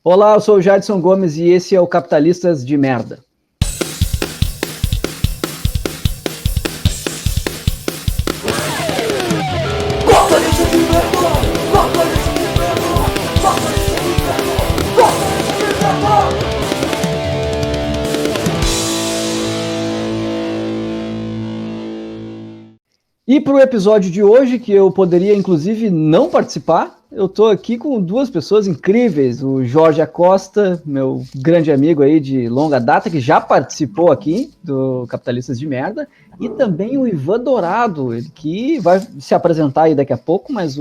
Olá, eu sou o Jadson Gomes e esse é o Capitalistas de Merda. E para o episódio de hoje, que eu poderia inclusive não participar, eu estou aqui com duas pessoas incríveis, o Jorge Acosta, meu grande amigo aí de longa data, que já participou aqui do Capitalistas de Merda, e também o Ivan Dourado, ele que vai se apresentar aí daqui a pouco, mas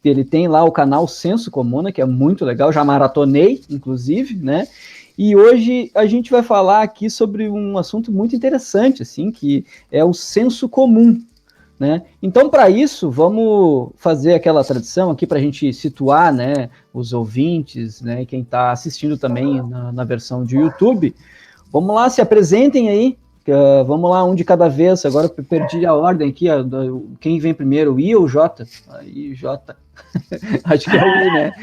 ele tem lá o canal Senso Comuna, que é muito legal, já maratonei, inclusive, né? E hoje a gente vai falar aqui sobre um assunto muito interessante, assim, que é o senso comum. Né? Então, para isso, vamos fazer aquela tradição aqui para a gente situar, né, os ouvintes, né, quem está assistindo também na versão de YouTube. Vamos lá, se apresentem aí. Vamos lá, um de cada vez. Agora eu perdi a ordem aqui. Quem vem primeiro, o I ou o J? Aí, J. Acho que é o I, né?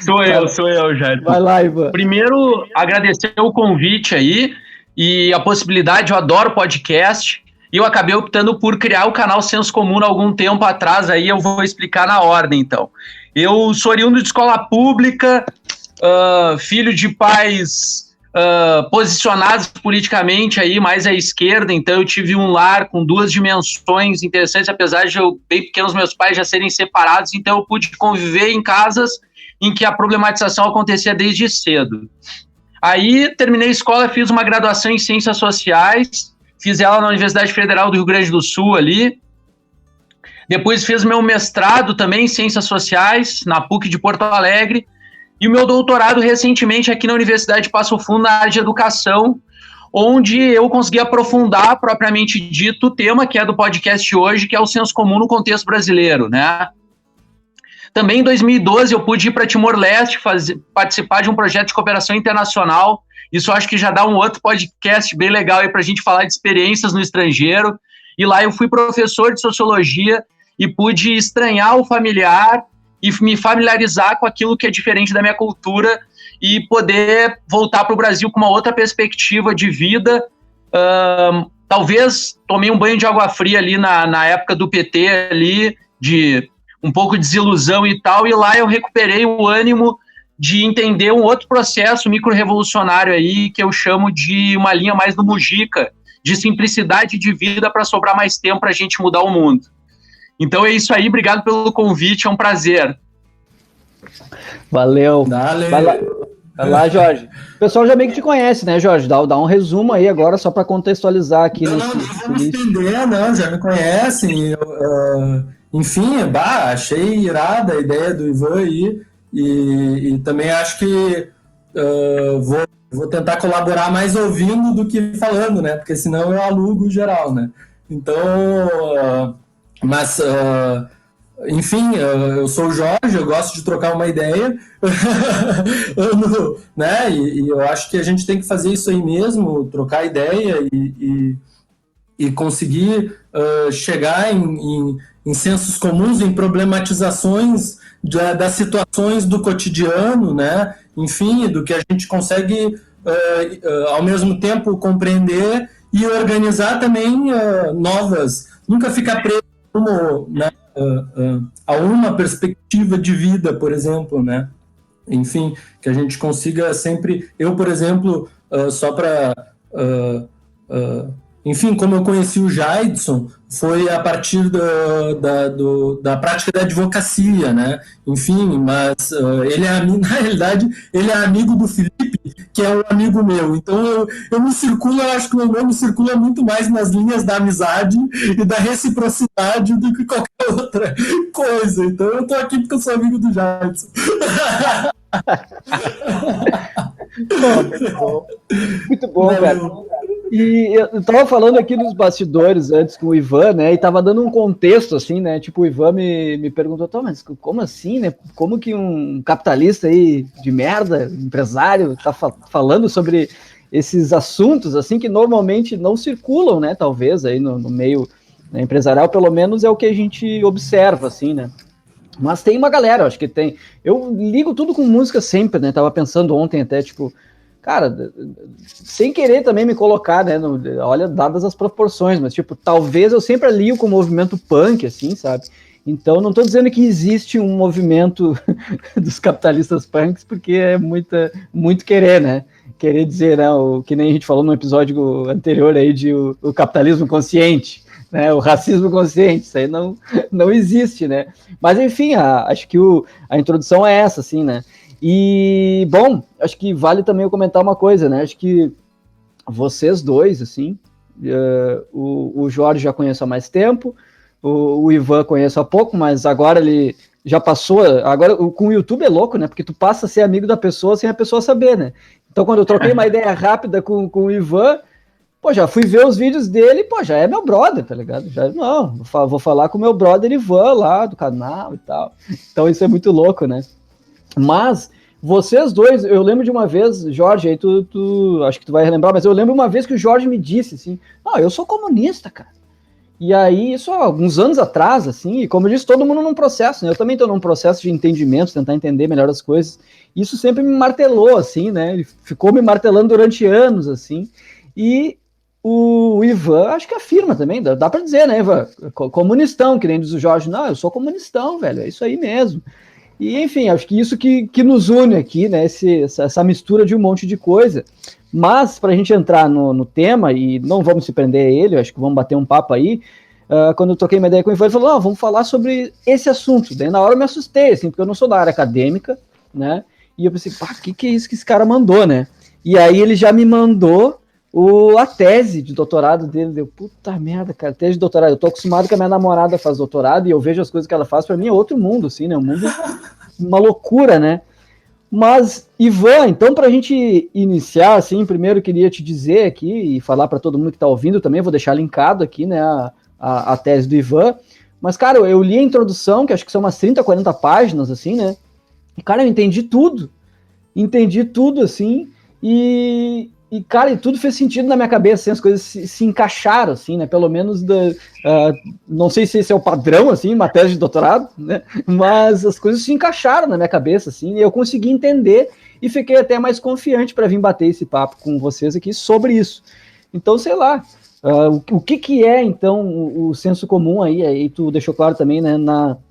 Sou eu, Jair. Vai lá, Ivan. Primeiro, agradecer o convite aí e a possibilidade. Eu adoro podcast. E eu acabei optando por criar o canal Senso Comum há algum tempo atrás, aí eu vou explicar na ordem, então. Eu sou oriundo de escola pública, filho de pais posicionados politicamente aí, mais à esquerda, então eu tive um lar com duas dimensões interessantes, apesar de eu, bem pequenos, meus pais já serem separados, então eu pude conviver em casas em que a problematização acontecia desde cedo. Aí terminei a escola, fiz uma graduação em Ciências Sociais, fiz ela na Universidade Federal do Rio Grande do Sul ali. Depois fiz meu mestrado também em Ciências Sociais, na PUC de Porto Alegre. E o meu doutorado recentemente aqui na Universidade de Passo Fundo, na área de educação, onde eu consegui aprofundar, propriamente dito, o tema que é do podcast hoje, que é o senso comum no contexto brasileiro, né? Também em 2012 eu pude ir para Timor-Leste, participar de um projeto de cooperação internacional. Isso acho que já dá um outro podcast bem legal aí para a gente falar de experiências no estrangeiro. E lá eu fui professor de sociologia e pude estranhar o familiar e me familiarizar com aquilo que é diferente da minha cultura e poder voltar para o Brasil com uma outra perspectiva de vida. Talvez tomei um banho de água fria ali na época do PT, ali, de um pouco de desilusão e tal, e lá eu recuperei o ânimo de entender um outro processo micro-revolucionário aí, que eu chamo de uma linha mais do Mujica, de simplicidade de vida para sobrar mais tempo para a gente mudar o mundo. Então é isso aí, obrigado pelo convite, é um prazer. Valeu. Vai lá, Jorge. O pessoal já meio que te conhece, né, Jorge? Dá um resumo aí agora, só para contextualizar aqui. Não vou me estender, não, já me conhecem. Enfim, achei irada a ideia do Ivan aí. E também acho que vou tentar colaborar mais ouvindo do que falando, né? Porque senão eu alugo geral, né? Então, enfim, eu sou o Jorge, eu gosto de trocar uma ideia, né? E eu acho que a gente tem que fazer isso aí mesmo, trocar ideia e conseguir chegar em sensos comuns, em problematizações das situações do cotidiano, né? Enfim, do que a gente consegue, ao mesmo tempo, compreender e organizar também novas. Nunca ficar preso a uma perspectiva de vida, por exemplo, né? Enfim, que a gente consiga sempre... Eu, por exemplo, só para... enfim, como eu conheci o Jadson, foi a partir da prática da advocacia, né? Enfim, mas ele na realidade, ele é amigo do Felipe, que é um amigo meu. Então eu me circulo, eu acho que o meu nome circula muito mais nas linhas da amizade e da reciprocidade do que qualquer outra coisa. Então eu tô aqui porque eu sou amigo do Jadson. Muito bom, cara. E eu estava falando aqui nos bastidores antes com o Ivan, né? E estava dando um contexto, assim, né? Tipo, o Ivan me perguntou, mas como assim, né? Como que um capitalista aí de merda, empresário, tá falando sobre esses assuntos, assim, que normalmente não circulam, né? Talvez aí no meio, né, empresarial, pelo menos é o que a gente observa, assim, né? Mas tem uma galera, acho que tem. Eu ligo tudo com música sempre, né? Tava pensando ontem até, tipo, cara, sem querer também me colocar, né? Olha, dadas as proporções, mas, tipo, talvez eu sempre alio com o movimento punk, assim, sabe? Então, não tô dizendo que existe um movimento dos capitalistas punks, porque é muito querer, né? Querer dizer, né? Que nem a gente falou no episódio anterior aí de o capitalismo consciente, né? O racismo consciente, isso aí não existe, né? Mas, enfim, acho que a introdução é essa, assim, né? E, bom, acho que vale também eu comentar uma coisa, né? Acho que vocês dois, assim, o Jorge já conheço há mais tempo, o Ivan conheço há pouco, mas agora ele já passou. Agora, com o YouTube é louco, né? Porque tu passa a ser amigo da pessoa sem a pessoa saber, né? Então, quando eu troquei uma ideia rápida com o Ivan, pô, já fui ver os vídeos dele, pô, já é meu brother, tá ligado? Já, não, vou falar com o meu brother Ivan lá do canal e tal. Então, isso é muito louco, né? Mas vocês dois, eu lembro de uma vez, Jorge, aí tu acho que tu vai relembrar, mas eu lembro uma vez que o Jorge me disse assim, eu sou comunista, cara. E aí, isso há alguns anos atrás, assim, e como eu disse, todo mundo num processo, né? Eu também estou num processo de entendimento, tentar entender melhor as coisas. Isso sempre me martelou, assim, né? Ele ficou me martelando durante anos, assim. E o Ivan, acho que afirma também, dá para dizer, né, Ivan? Comunistão, que nem diz o Jorge. Não, eu sou comunistão, velho, é isso aí mesmo. E, enfim, acho que isso que nos une aqui, né? Essa mistura de um monte de coisa. Mas, para a gente entrar no tema, e não vamos se prender a ele, acho que vamos bater um papo aí, quando eu troquei uma ideia com o Ivan, ele falou, não, vamos falar sobre esse assunto. Daí, na hora, eu me assustei, assim, porque eu não sou da área acadêmica, né? E eu pensei, pá, o que é isso que esse cara mandou, né? E aí, ele já me mandou a tese de doutorado dele. Deu, puta merda, cara, tese de doutorado. Eu tô acostumado que a minha namorada faz doutorado, e eu vejo as coisas que ela faz, para mim é outro mundo, assim, né? Um mundo, uma loucura, né? Mas, Ivan, então, para a gente iniciar, assim, primeiro eu queria te dizer aqui e falar para todo mundo que está ouvindo também, vou deixar linkado aqui, né, a tese do Ivan. Mas, cara, eu li a introdução, que acho que são umas 30, 40 páginas, assim, né? E, cara, eu entendi tudo, assim, e, cara, e tudo fez sentido na minha cabeça, assim, as coisas se encaixaram, assim, né, pelo menos, não sei se esse é o padrão, assim, uma tese de doutorado, né, mas as coisas se encaixaram na minha cabeça, assim, e eu consegui entender e fiquei até mais confiante para vir bater esse papo com vocês aqui sobre isso. Então, sei lá, o que é, então, o senso comum aí tu deixou claro também, né,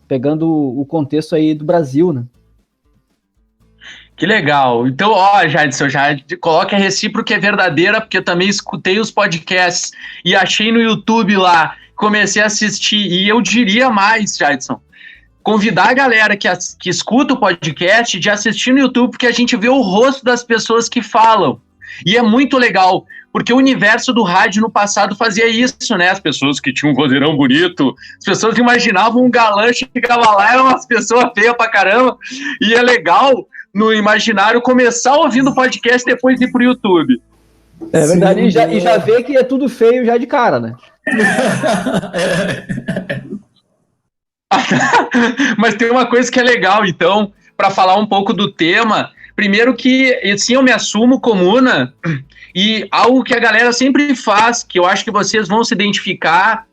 pegando o contexto aí do Brasil, né? Que legal. Então, Jadson, já coloque a recíproca é verdadeira, porque eu também escutei os podcasts e achei no YouTube lá, comecei a assistir, e eu diria mais, Jadson, convidar a galera que escuta o podcast de assistir no YouTube, porque a gente vê o rosto das pessoas que falam. E é muito legal, porque o universo do rádio no passado fazia isso, né? As pessoas que tinham um vozeirão bonito, as pessoas imaginavam um galã, chegava lá, eram umas pessoas feias pra caramba, e é legal no imaginário começar ouvindo o podcast e depois ir pro YouTube. É verdade, e já vê que é tudo feio já de cara, né? Mas tem uma coisa que é legal, então, para falar um pouco do tema. Primeiro que, sim, eu me assumo comuna, e algo que a galera sempre faz, que eu acho que vocês vão se identificar,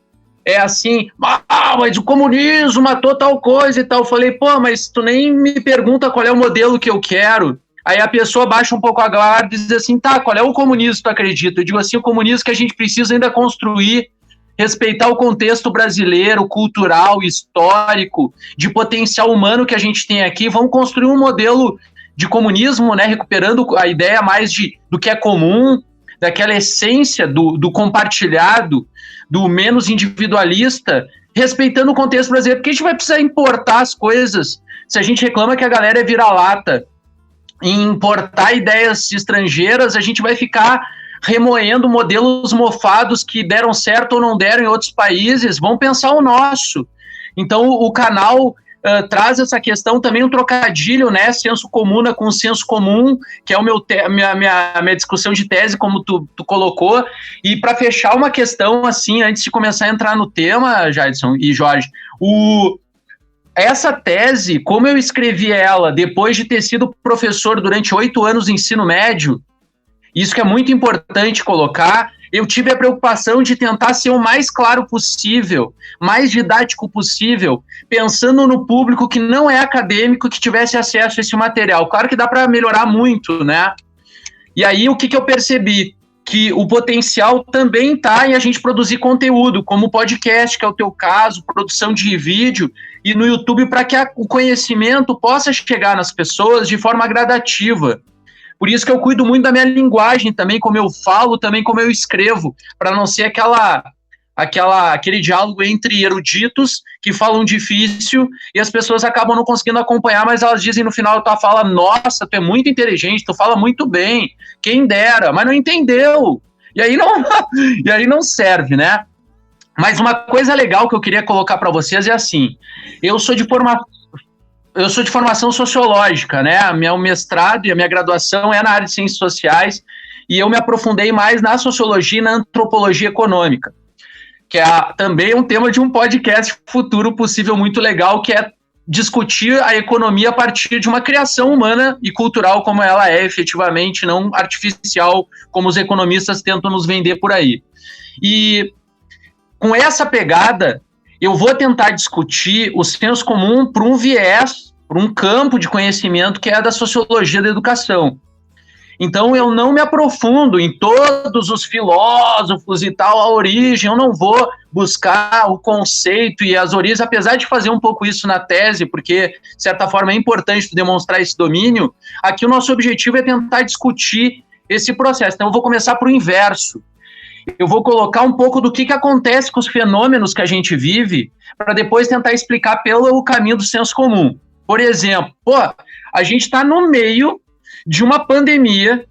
é assim, mas o comunismo matou tal coisa e tal. Eu falei, pô, mas tu nem me pergunta qual é o modelo que eu quero. Aí a pessoa baixa um pouco a guarda e diz assim, tá, qual é o comunismo que tu acredita? Eu digo assim, o comunismo que a gente precisa ainda construir, respeitar o contexto brasileiro, cultural, histórico, de potencial humano que a gente tem aqui. Vamos construir um modelo de comunismo, né, recuperando a ideia mais do que é comum, daquela essência do compartilhado, do menos individualista, respeitando o contexto brasileiro, porque a gente vai precisar importar as coisas. Se a gente reclama que a galera é vira-lata em importar ideias estrangeiras, a gente vai ficar remoendo modelos mofados que deram certo ou não deram em outros países. Vamos pensar o nosso. Então, o canal traz essa questão também, um trocadilho, né, senso comuna com senso comum, que é minha discussão de tese, como tu colocou. E para fechar uma questão, assim, antes de começar a entrar no tema, Jadson e Jorge, essa tese, como eu escrevi ela depois de ter sido professor durante 8 anos no ensino médio, isso que é muito importante colocar, eu tive a preocupação de tentar ser o mais claro possível, mais didático possível, pensando no público que não é acadêmico, que tivesse acesso a esse material. Claro que dá para melhorar muito, né? E aí, o que eu percebi? Que o potencial também está em a gente produzir conteúdo, como o podcast, que é o teu caso, produção de vídeo, e no YouTube, para que o conhecimento possa chegar nas pessoas de forma gradativa. Por isso que eu cuido muito da minha linguagem também, como eu falo, também como eu escrevo, para não ser aquele diálogo entre eruditos que falam difícil e as pessoas acabam não conseguindo acompanhar, mas elas dizem no final da tua fala, nossa, tu é muito inteligente, tu fala muito bem, quem dera, mas não entendeu. E aí não serve, né? Mas uma coisa legal que eu queria colocar para vocês é assim, eu sou de formação sociológica, né? Meu mestrado e a minha graduação é na área de ciências sociais e eu me aprofundei mais na sociologia e na antropologia econômica, que é também um tema de um podcast futuro possível muito legal, que é discutir a economia a partir de uma criação humana e cultural como ela é efetivamente, não artificial, como os economistas tentam nos vender por aí. E com essa pegada, eu vou tentar discutir o senso comum por um viés, por um campo de conhecimento que é da sociologia da educação. Então, eu não me aprofundo em todos os filósofos e tal, a origem, eu não vou buscar o conceito e as origens, apesar de fazer um pouco isso na tese, porque, de certa forma, é importante demonstrar esse domínio. Aqui o nosso objetivo é tentar discutir esse processo. Então, eu vou começar por o inverso. Eu vou colocar um pouco do que acontece com os fenômenos que a gente vive, para depois tentar explicar pelo caminho do senso comum. Por exemplo, a gente está no meio de uma pandemia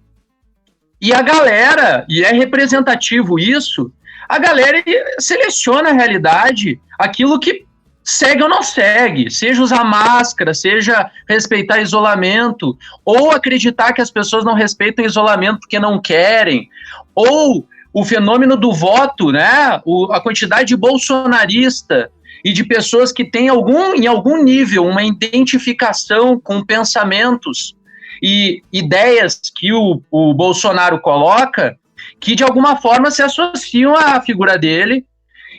e a galera, e é representativo isso, a galera seleciona a realidade, aquilo que segue ou não segue, seja usar máscara, seja respeitar isolamento, ou acreditar que as pessoas não respeitam isolamento porque não querem, ou o fenômeno do voto, né? A quantidade de bolsonarista e de pessoas que têm em algum nível uma identificação com pensamentos e ideias que o Bolsonaro coloca, que de alguma forma se associam à figura dele,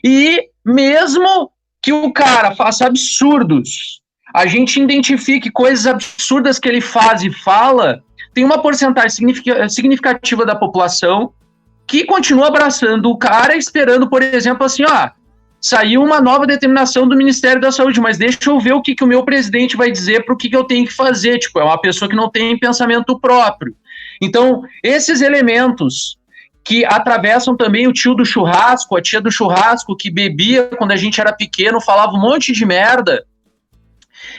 e mesmo que o cara faça absurdos, a gente identifique coisas absurdas que ele faz e fala, tem uma porcentagem significativa da população que continua abraçando o cara, esperando, por exemplo, assim, saiu uma nova determinação do Ministério da Saúde, mas deixa eu ver o que o meu presidente vai dizer para o que eu tenho que fazer. Tipo, é uma pessoa que não tem pensamento próprio. Então, esses elementos que atravessam também o tio do churrasco, a tia do churrasco, que bebia quando a gente era pequeno, falava um monte de merda,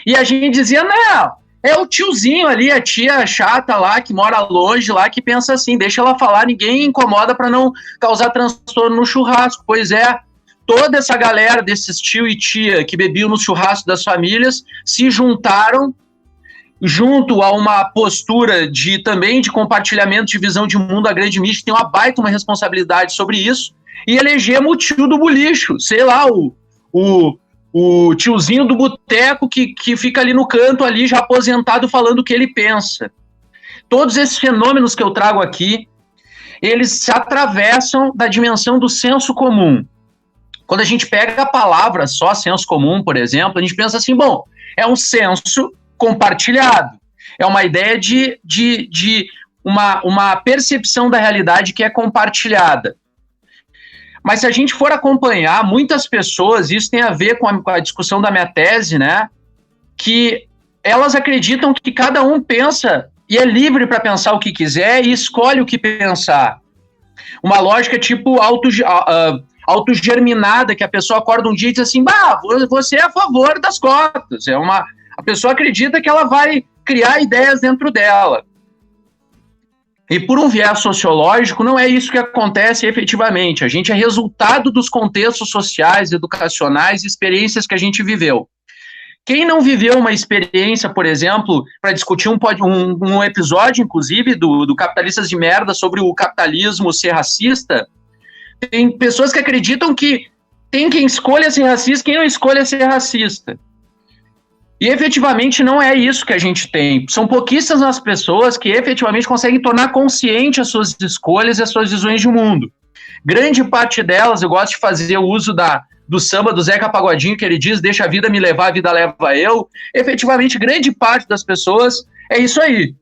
e a gente dizia, não, é o tiozinho ali, a tia chata lá, que mora longe lá, que pensa assim, deixa ela falar, ninguém incomoda para não causar transtorno no churrasco. Pois é, toda essa galera desses tio e tia que bebiam no churrasco das famílias se juntaram junto a uma postura também de compartilhamento de visão de mundo, a grande mídia tem uma responsabilidade sobre isso, e elegemos o tio do bolicho, sei lá, o tiozinho do boteco que fica ali no canto, ali já aposentado, falando o que ele pensa. Todos esses fenômenos que eu trago aqui, eles se atravessam da dimensão do senso comum. Quando a gente pega a palavra só senso comum, por exemplo, a gente pensa assim, bom, é um senso compartilhado, é uma ideia de uma percepção da realidade que é compartilhada. Mas se a gente for acompanhar, muitas pessoas, isso tem a ver com a discussão da minha tese, né, que elas acreditam que cada um pensa e é livre para pensar o que quiser e escolhe o que pensar. Uma lógica tipo autogerminada, que a pessoa acorda um dia e diz assim, você é a favor das cotas. A pessoa acredita que ela vai criar ideias dentro dela. E por um viés sociológico, não é isso que acontece efetivamente. A gente é resultado dos contextos sociais, educacionais e experiências que a gente viveu. Quem não viveu uma experiência, por exemplo, para discutir um episódio, inclusive, do Capitalistas de Merda, sobre o capitalismo ser racista, tem pessoas que acreditam que tem quem escolha ser racista, quem não escolha ser racista. E efetivamente não é isso que a gente tem. São pouquíssimas as pessoas que efetivamente conseguem tornar consciente as suas escolhas e as suas visões de mundo. grande parte delas, eu gosto de fazer o uso do samba do Zeca Pagodinho, que ele diz, deixa a vida me levar, a vida leva eu. Efetivamente, grande parte das pessoas é isso aí.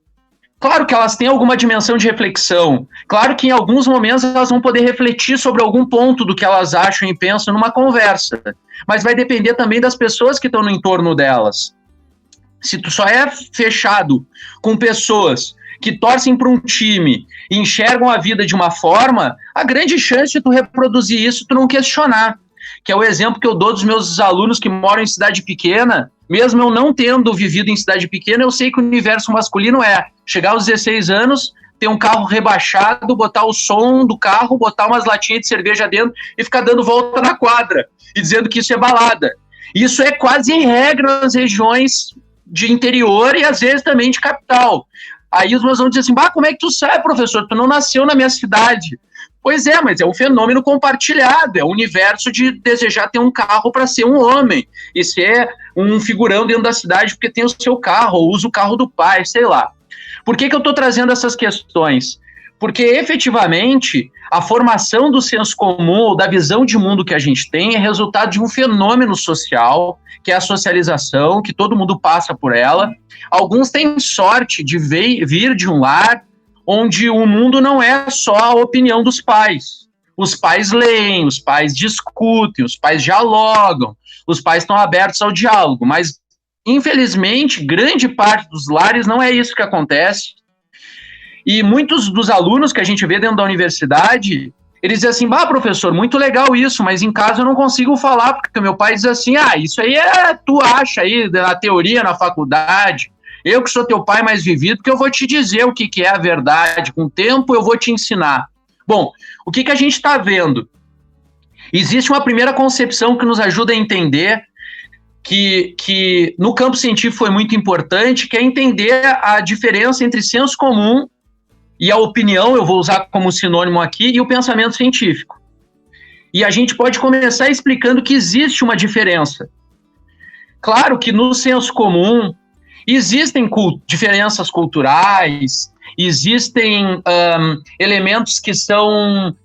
Claro que elas têm alguma dimensão de reflexão, claro que em alguns momentos elas vão poder refletir sobre algum ponto do que elas acham e pensam numa conversa, mas vai depender também das pessoas que estão no entorno delas. Se tu só é fechado com pessoas que torcem para um time e enxergam a vida de uma forma, a grande chance de tu reproduzir isso, tu não questionar, que é o exemplo que eu dou dos meus alunos que moram em cidade pequena. Mesmo eu não tendo vivido em cidade pequena, eu sei que o universo masculino é chegar aos 16 anos, ter um carro rebaixado, botar o som do carro, botar umas latinhas de cerveja dentro e ficar dando volta na quadra e dizendo que isso é balada. Isso é quase em regra nas regiões de interior e às vezes também de capital. Aí os meus alunos dizem assim, como é que tu sabe, professor? Tu não nasceu na minha cidade. Pois é, mas é um fenômeno compartilhado, é o universo de desejar ter um carro para ser um homem e ser um figurão dentro da cidade porque tem o seu carro, ou usa o carro do pai, sei lá. Por que eu estou trazendo essas questões? Porque, efetivamente, a formação do senso comum ou da visão de mundo que a gente tem é resultado de um fenômeno social, que é a socialização, que todo mundo passa por ela. Alguns têm sorte de vir de um lar onde o mundo não é só a opinião dos pais. Os pais leem, os pais discutem, os pais dialogam, os pais estão abertos ao diálogo, mas, infelizmente, grande parte dos lares não é isso que acontece. E muitos dos alunos que a gente vê dentro da universidade, eles dizem assim, professor, muito legal isso, mas em casa eu não consigo falar, porque meu pai diz assim, isso aí tu acha aí na teoria, na faculdade. Eu que sou teu pai mais vivido, porque eu vou te dizer o que é a verdade. Com o tempo eu vou te ensinar. Bom, o que a gente está vendo? Existe uma primeira concepção que nos ajuda a entender que no campo científico foi muito importante, que é entender a diferença entre senso comum e a opinião, eu vou usar como sinônimo aqui, e o pensamento científico. E a gente pode começar explicando que existe uma diferença. Claro que no senso comum existem diferenças culturais, existem elementos que são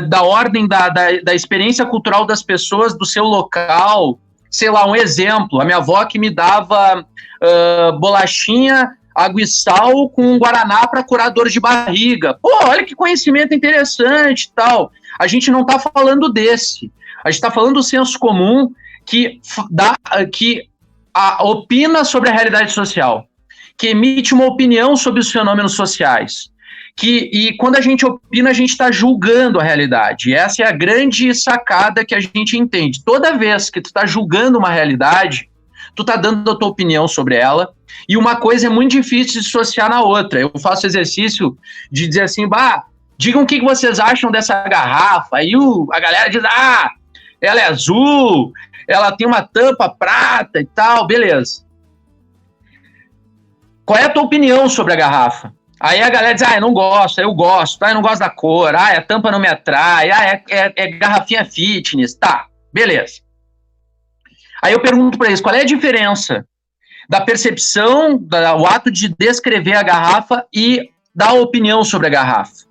da ordem da experiência cultural das pessoas, do seu local. Sei lá, um exemplo, a minha avó que me dava bolachinha, água e sal com guaraná para curar dor de barriga. Olha que conhecimento interessante e tal. A gente não está falando desse. A gente está falando do senso comum que opina sobre a realidade social, que emite uma opinião sobre os fenômenos sociais. E quando a gente opina, a gente está julgando a realidade. E essa é a grande sacada que a gente entende. Toda vez que tu está julgando uma realidade, tu está dando a tua opinião sobre ela, e uma coisa é muito difícil de dissociar na outra. Eu faço exercício de dizer assim, digam o que vocês acham dessa garrafa. Aí a galera diz, ela é azul, ela tem uma tampa prata e tal, beleza. Qual é a tua opinião sobre a garrafa? Aí a galera diz, eu não gosto, eu gosto, eu não gosto da cor, a tampa não me atrai, é garrafinha fitness, tá, beleza. Aí eu pergunto para eles, qual é a diferença da percepção, o ato de descrever a garrafa e da opinião sobre a garrafa?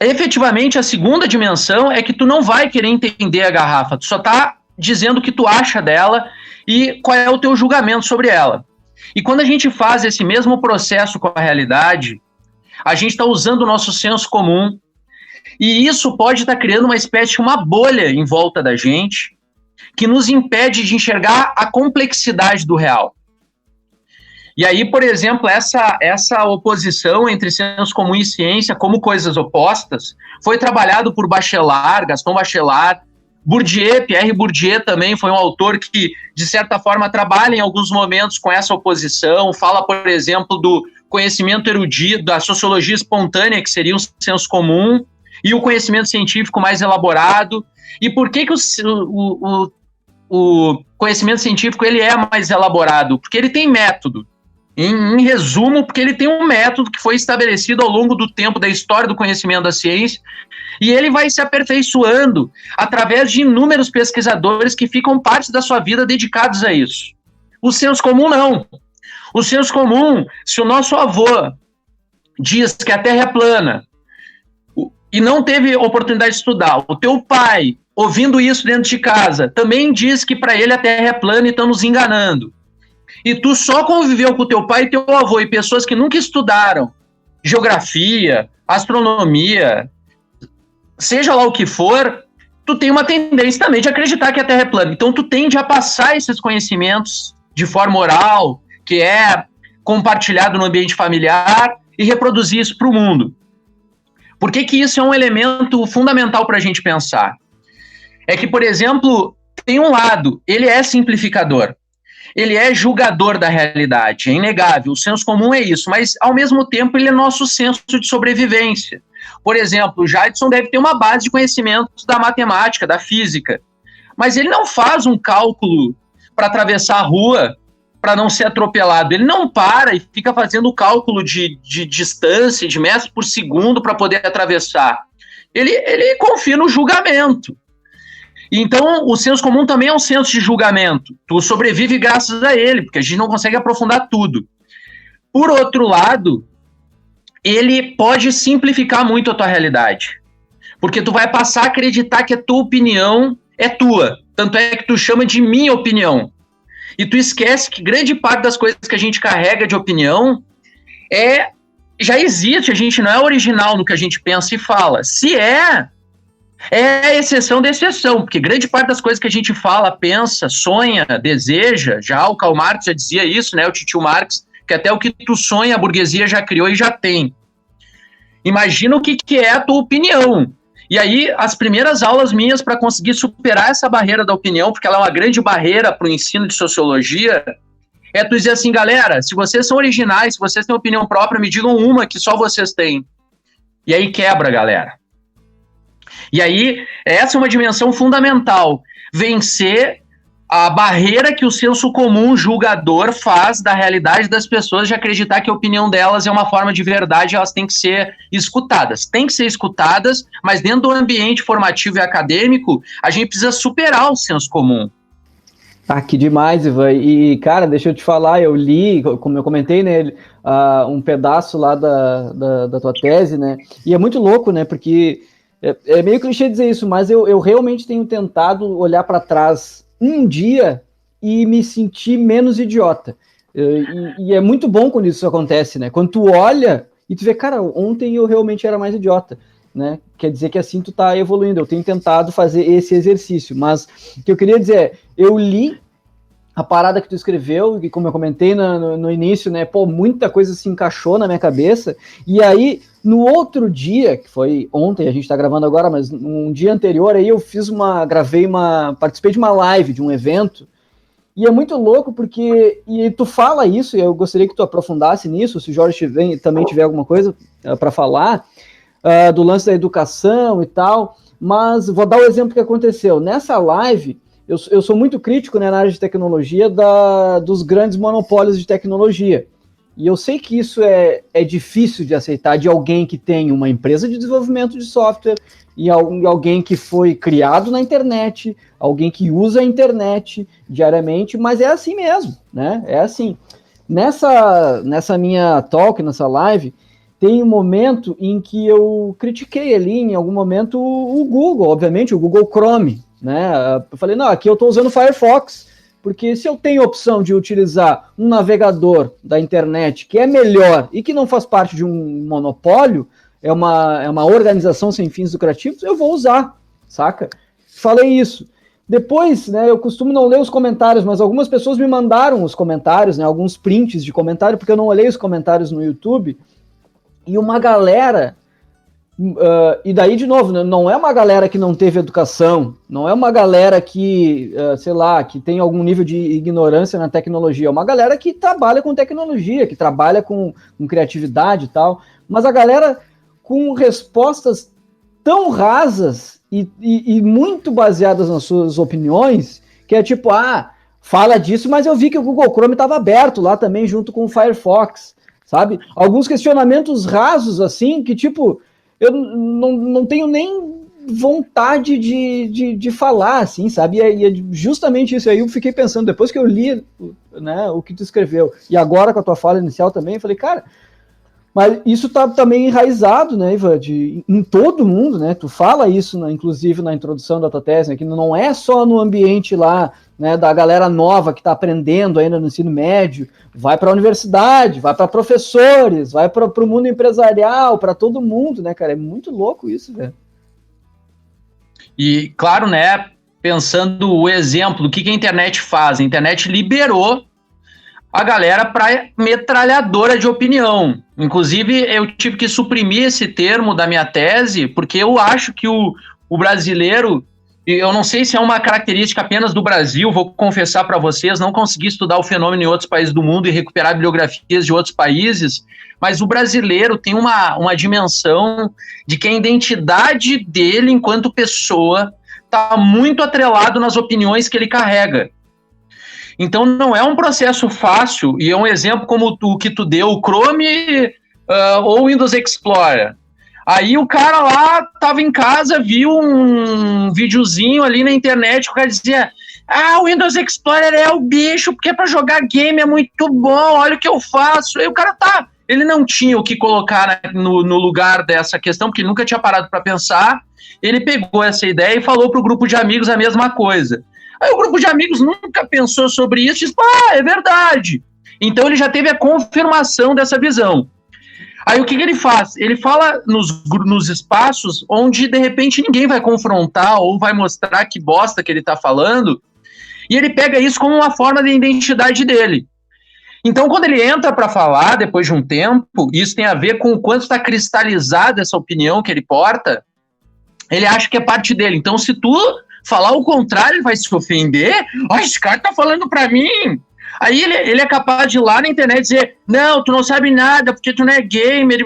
Efetivamente, a segunda dimensão é que tu não vai querer entender a garrafa, tu só tá dizendo o que tu acha dela e qual é o teu julgamento sobre ela. E quando a gente faz esse mesmo processo com a realidade, a gente está usando o nosso senso comum, e isso pode estar criando uma espécie de uma bolha em volta da gente, que nos impede de enxergar a complexidade do real. E aí, por exemplo, essa oposição entre senso comum e ciência como coisas opostas foi trabalhado por Bachelard, Gaston Bachelard, Bourdieu, Pierre Bourdieu também foi um autor que, de certa forma, trabalha em alguns momentos com essa oposição, fala, por exemplo, do conhecimento erudito, da sociologia espontânea, que seria um senso comum, e o conhecimento científico mais elaborado. E por que o conhecimento científico ele é mais elaborado? Porque ele tem método. Em resumo, porque ele tem um método que foi estabelecido ao longo do tempo da história do conhecimento da ciência, e ele vai se aperfeiçoando através de inúmeros pesquisadores que ficam parte da sua vida dedicados a isso. O senso comum não. O senso comum, se o nosso avô diz que a Terra é plana, e não teve oportunidade de estudar, o teu pai, ouvindo isso dentro de casa, também diz que para ele a Terra é plana e estão nos enganando, e tu só conviveu com o teu pai e teu avô e pessoas que nunca estudaram geografia, astronomia, seja lá o que for, tu tem uma tendência também de acreditar que a Terra é plana. Então tu tende a passar esses conhecimentos de forma oral, que é compartilhado no ambiente familiar, e reproduzir isso para o mundo. Por que isso é um elemento fundamental para a gente pensar? É que, por exemplo, tem um lado, ele é simplificador, ele é julgador da realidade, é inegável, o senso comum é isso, mas, ao mesmo tempo, ele é nosso senso de sobrevivência. Por exemplo, o Jadson deve ter uma base de conhecimentos da matemática, da física, mas ele não faz um cálculo para atravessar a rua para não ser atropelado. Ele não para e fica fazendo o cálculo de distância, de metros por segundo para poder atravessar. Ele confia no julgamento. Então, o senso comum também é um senso de julgamento. Tu sobrevive graças a ele, porque a gente não consegue aprofundar tudo. Por outro lado, ele pode simplificar muito a tua realidade, porque tu vai passar a acreditar que a tua opinião é tua. Tanto é que tu chama de minha opinião. E tu esquece que grande parte das coisas que a gente carrega de opinião já existe, a gente não é original no que a gente pensa e fala. Se é exceção da exceção, porque grande parte das coisas que a gente fala, pensa, sonha, deseja, já o Karl Marx já dizia isso, né, o Titio Marx, que até o que tu sonha a burguesia já criou e já tem. Imagina o que é a tua opinião. E aí, as primeiras aulas minhas para conseguir superar essa barreira da opinião, porque ela é uma grande barreira para o ensino de sociologia, é tu dizer assim, galera, se vocês são originais, se vocês têm opinião própria, me digam uma que só vocês têm. E aí quebra, galera. E aí, essa é uma dimensão fundamental, vencer a barreira que o senso comum julgador faz da realidade das pessoas de acreditar que a opinião delas é uma forma de verdade, elas têm que ser escutadas. Tem que ser escutadas, mas dentro do ambiente formativo e acadêmico, a gente precisa superar o senso comum. Ah, que demais, Ivan. E, cara, deixa eu te falar, eu li, como eu comentei, né, um pedaço lá da tua tese, né, e é muito louco, né, porque é meio clichê dizer isso, mas eu realmente tenho tentado olhar para trás um dia e me sentir menos idiota. E é muito bom quando isso acontece, né? Quando tu olha e tu vê, cara, ontem eu realmente era mais idiota, né? Quer dizer que assim tu tá evoluindo. Eu tenho tentado fazer esse exercício, mas o que eu queria dizer é, eu li a parada que tu escreveu, e como eu comentei no início, né, pô, muita coisa se encaixou na minha cabeça, e aí, no outro dia, que foi ontem, a gente tá gravando agora, mas um dia anterior aí eu participei de uma live, de um evento, e é muito louco porque, e tu fala isso, e eu gostaria que tu aprofundasse nisso, se o Jorge também tiver alguma coisa para falar, do lance da educação e tal, mas vou dar o exemplo que aconteceu. Nessa live, eu sou muito crítico, né, na área de tecnologia dos grandes monopólios de tecnologia. E eu sei que isso é difícil de aceitar de alguém que tem uma empresa de desenvolvimento de software e alguém que foi criado na internet, alguém que usa a internet diariamente, mas é assim mesmo, né? É assim. Nessa minha talk, nessa live, tem um momento em que eu critiquei ali, em algum momento, o Google, obviamente, o Google Chrome, né? Eu falei, não, aqui eu estou usando o Firefox, porque se eu tenho a opção de utilizar um navegador da internet que é melhor e que não faz parte de um monopólio, é uma organização sem fins lucrativos, eu vou usar, saca? Falei isso. Depois, né, eu costumo não ler os comentários, mas algumas pessoas me mandaram os comentários, né, alguns prints de comentário, porque eu não olhei os comentários no YouTube, e uma galera... e daí, de novo, né, não é uma galera que não teve educação, não é uma galera que, sei lá, que tem algum nível de ignorância na tecnologia, é uma galera que trabalha com tecnologia, que trabalha com criatividade e tal, mas a galera com respostas tão rasas e muito baseadas nas suas opiniões, que é tipo, fala disso, mas eu vi que o Google Chrome estava aberto lá também, junto com o Firefox, sabe? Alguns questionamentos rasos, assim, que tipo... eu não tenho nem vontade de falar, assim, sabe? E é justamente isso aí, eu fiquei pensando, depois que eu li, né, o que tu escreveu, e agora com a tua fala inicial também, eu falei, cara, Mas isso está também enraizado, né, Ivan, em todo mundo, né? Tu fala isso, inclusive, na introdução da tua tese, né, que não é só no ambiente lá, né, da galera nova que está aprendendo ainda no ensino médio, vai para a universidade, vai para professores, vai para o mundo empresarial, para todo mundo, né, cara? É muito louco isso, velho. E, claro, né, pensando o exemplo do que a internet faz, a internet liberou a galera para metralhadora de opinião. Inclusive, eu tive que suprimir esse termo da minha tese, porque eu acho que o brasileiro, e eu não sei se é uma característica apenas do Brasil, vou confessar para vocês, não consegui estudar o fenômeno em outros países do mundo e recuperar bibliografias de outros países, mas o brasileiro tem uma dimensão de que a identidade dele enquanto pessoa está muito atrelado nas opiniões que ele carrega. Então não é um processo fácil, e é um exemplo como o que tu deu, o Chrome ou o Windows Explorer. Aí o cara lá estava em casa, viu um videozinho ali na internet, o cara dizia, o Windows Explorer é o bicho, porque para jogar game é muito bom, olha o que eu faço. Aí o cara ele não tinha o que colocar no lugar dessa questão, porque nunca tinha parado para pensar, ele pegou essa ideia e falou para o grupo de amigos a mesma coisa. Aí o grupo de amigos nunca pensou sobre isso e disse, é verdade. Então ele já teve a confirmação dessa visão. Aí o que ele faz? Ele fala nos espaços onde de repente ninguém vai confrontar ou vai mostrar que bosta que ele está falando, e ele pega isso como uma forma de identidade dele. Então quando ele entra para falar, depois de um tempo, isso tem a ver com o quanto está cristalizada essa opinião que ele porta, ele acha que é parte dele. Então se tu falar o contrário, ele vai se ofender. Esse cara tá falando pra mim. Aí ele é capaz de ir lá na internet e dizer, não, tu não sabe nada, porque tu não é gamer.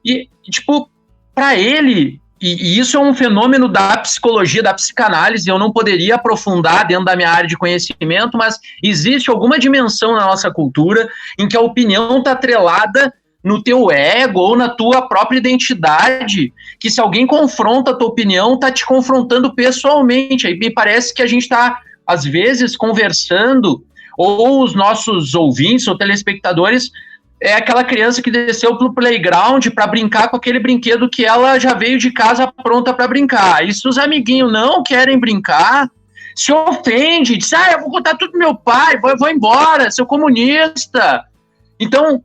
E tipo, pra ele, e isso é um fenômeno da psicologia, da psicanálise, eu não poderia aprofundar dentro da minha área de conhecimento, mas existe alguma dimensão na nossa cultura em que a opinião tá atrelada no teu ego ou na tua própria identidade, que se alguém confronta a tua opinião, tá te confrontando pessoalmente. Aí me parece que a gente tá, às vezes, conversando, ou os nossos ouvintes ou telespectadores, é aquela criança que desceu pro playground para brincar com aquele brinquedo que ela já veio de casa pronta para brincar. E se os amiguinhos não querem brincar, se ofende, diz, eu vou contar tudo pro meu pai, vou embora, seu comunista. Então,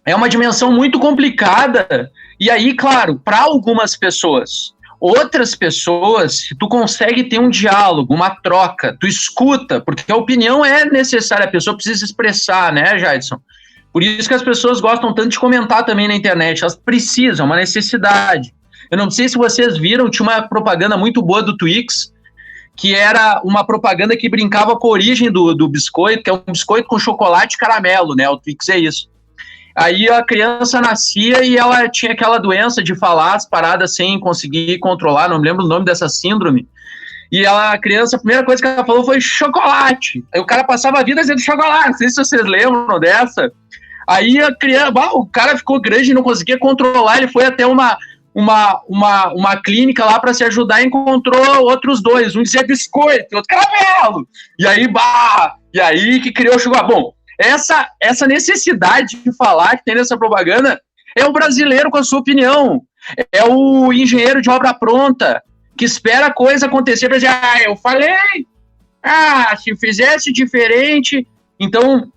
é uma dimensão muito complicada. E aí, claro, para algumas pessoas, outras pessoas, tu consegue ter um diálogo, uma troca, tu escuta, porque a opinião é necessária, a pessoa precisa expressar, né, Jadson? Por isso que as pessoas gostam tanto de comentar também na internet, elas precisam, é uma necessidade. Eu não sei se vocês viram, tinha uma propaganda muito boa do Twix, que era uma propaganda que brincava com a origem do biscoito, que é um biscoito com chocolate e caramelo, né, o Twix é isso. Aí a criança nascia e ela tinha aquela doença de falar as paradas sem conseguir controlar, não me lembro o nome dessa síndrome. E a criança, a primeira coisa que ela falou foi chocolate. Aí o cara passava a vida dizendo chocolate, não sei se vocês lembram dessa. Aí a criança, o cara ficou grande e não conseguia controlar, ele foi até uma clínica lá para se ajudar e encontrou outros dois, um dizia biscoito, outro caramelo. E aí que criou o chocolate. Bom, essa necessidade de falar que tem nessa propaganda é o brasileiro com a sua opinião, é o engenheiro de obra pronta que espera a coisa acontecer para dizer, eu falei, se fizesse diferente. Então,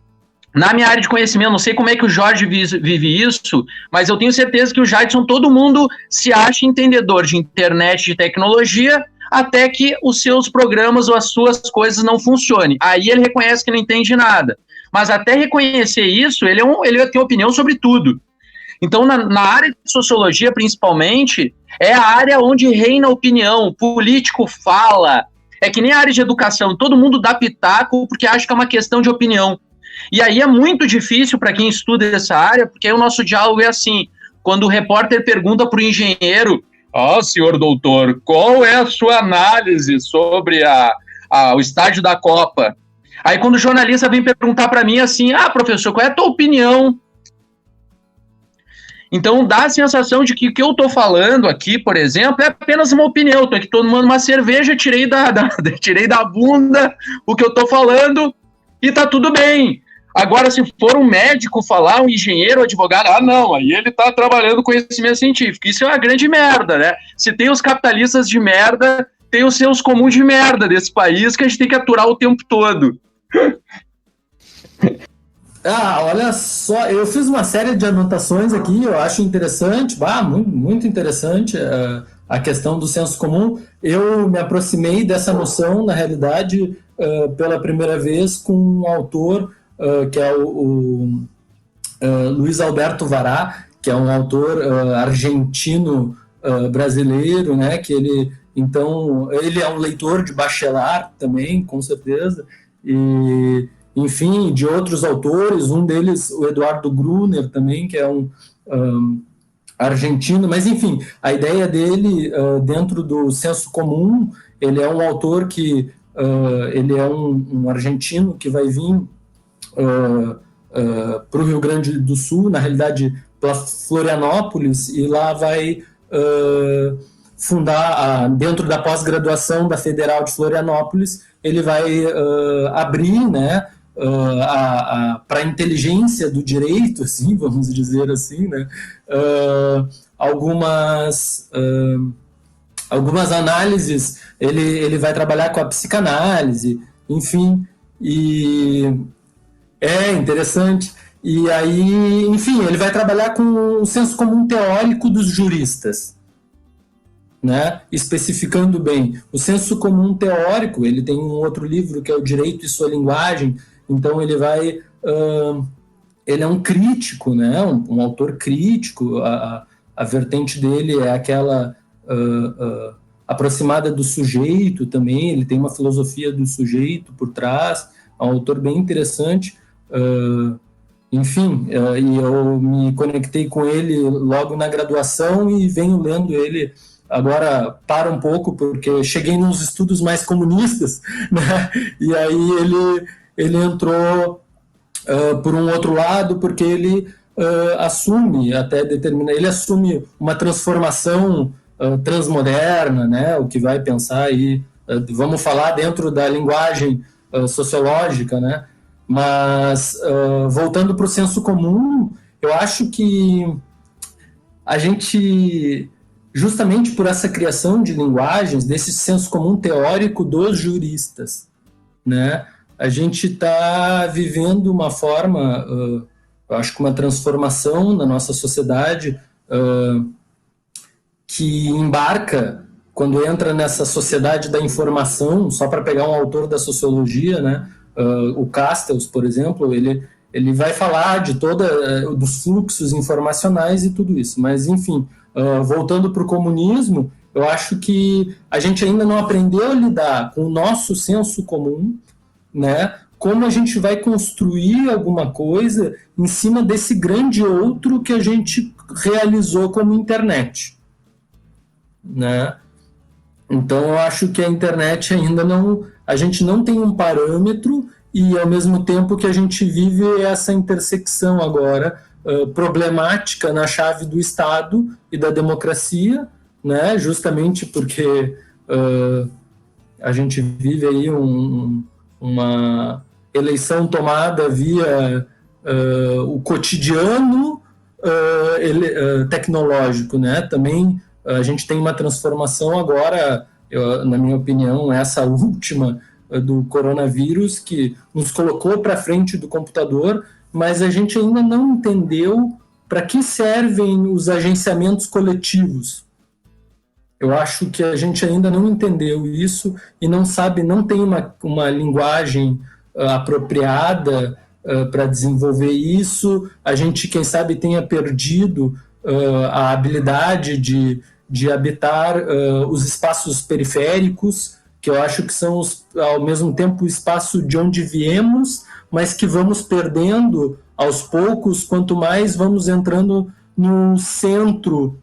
na minha área de conhecimento, não sei como é que o Jorge vive isso, mas eu tenho certeza que o Jadson, todo mundo se acha entendedor de internet, de tecnologia, até que os seus programas ou as suas coisas não funcionem. Aí ele reconhece que não entende nada. Mas até reconhecer isso, ele tem opinião sobre tudo. Então, na área de sociologia, principalmente, é a área onde reina a opinião, o político fala. É que nem a área de educação, todo mundo dá pitaco porque acha que é uma questão de opinião. E aí é muito difícil para quem estuda essa área, porque aí o nosso diálogo é assim, quando o repórter pergunta para o engenheiro, senhor doutor, qual é a sua análise sobre o estádio da Copa? Aí quando o jornalista vem perguntar para mim assim, professor, qual é a tua opinião? Então dá a sensação de que o que eu estou falando aqui, por exemplo, é apenas uma opinião. Estou aqui tomando uma cerveja, tirei da bunda o que eu estou falando e tá tudo bem. Agora, se for um médico falar, um engenheiro, um advogado, não, aí ele tá trabalhando conhecimento científico. Isso é uma grande merda, né? Se tem os capitalistas de merda, tem os senso comum de merda desse país que a gente tem que aturar o tempo todo. Olha só, eu fiz uma série de anotações aqui, eu acho interessante, muito, muito interessante a questão do senso comum. Eu me aproximei dessa noção, na realidade, pela primeira vez com um autor que é o Luiz Alberto Vará, que é um autor argentino brasileiro, né, que ele é um leitor de bacharel também, com certeza, e enfim, de outros autores, um deles, o Eduardo Gruner também, que é um argentino, mas enfim, a ideia dele dentro do senso comum, ele é um autor que, ele é um argentino que vai vir para o Rio Grande do Sul, na realidade para Florianópolis, e lá vai fundar, dentro da pós-graduação da Federal de Florianópolis, ele vai abrir, né, para a inteligência do direito, assim, vamos dizer assim, né, algumas análises, ele vai trabalhar com a psicanálise, enfim, e é interessante. E aí, enfim, ele vai trabalhar com o senso comum teórico dos juristas, né? Especificando bem. O senso comum teórico, ele tem um outro livro que é o Direito e Sua Linguagem, então ele vai... ele é um crítico, né? Um autor crítico, a vertente dele é aquela aproximada do sujeito também, ele tem uma filosofia do sujeito por trás, é um autor bem interessante, enfim, e eu me conectei com ele logo na graduação e venho lendo ele. Agora para um pouco, porque cheguei nos estudos mais comunistas, né? E aí ele entrou por um outro lado, porque ele assume uma transformação transmoderna, né? O que vai pensar aí, vamos falar dentro da linguagem sociológica, né? Mas voltando para o senso comum, eu acho que a gente, justamente por essa criação de linguagens, desse senso comum teórico dos juristas, né, a gente está vivendo uma forma, eu acho que uma transformação na nossa sociedade que embarca, quando entra nessa sociedade da informação, só para pegar um autor da sociologia, né, o Castells, por exemplo, ele vai falar de dos fluxos informacionais e tudo isso, mas enfim, voltando para o comunismo, eu acho que a gente ainda não aprendeu a lidar com o nosso senso comum, né? Como a gente vai construir alguma coisa em cima desse grande outro que a gente realizou como internet, né? Então eu acho que a internet ainda não, a gente não tem um parâmetro, e ao mesmo tempo que a gente vive essa intersecção agora problemática na chave do Estado e da democracia, né? Justamente porque a gente vive aí uma eleição tomada via o cotidiano tecnológico, né? Também a gente tem uma transformação agora, na minha opinião, essa última do coronavírus, que nos colocou para frente do computador, mas a gente ainda não entendeu para que servem os agenciamentos coletivos. Eu acho que a gente ainda não entendeu isso e não sabe, não tem uma linguagem apropriada para desenvolver isso. A gente, quem sabe, tenha perdido a habilidade de habitar os espaços periféricos, que eu acho que são, ao mesmo tempo, o espaço de onde viemos, mas que vamos perdendo aos poucos, quanto mais vamos entrando no centro,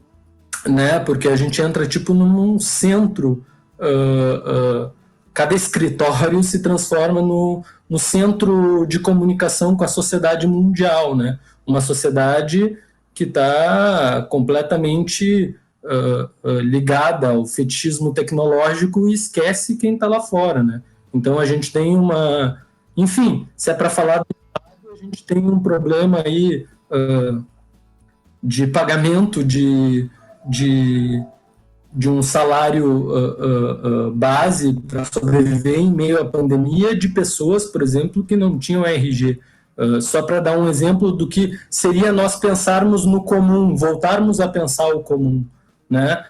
né? Porque a gente entra tipo num centro, cada escritório se transforma no centro de comunicação com a sociedade mundial, né? Uma sociedade que está completamente ligada ao fetichismo tecnológico e esquece quem está lá fora, né? Então a gente tem enfim, se é para falar do Estado, a a gente tem um problema aí de pagamento de um salário base para sobreviver em meio à pandemia de pessoas, por exemplo, que não tinham RG. Só para dar um exemplo do que seria nós pensarmos no comum, voltarmos a pensar o comum, né?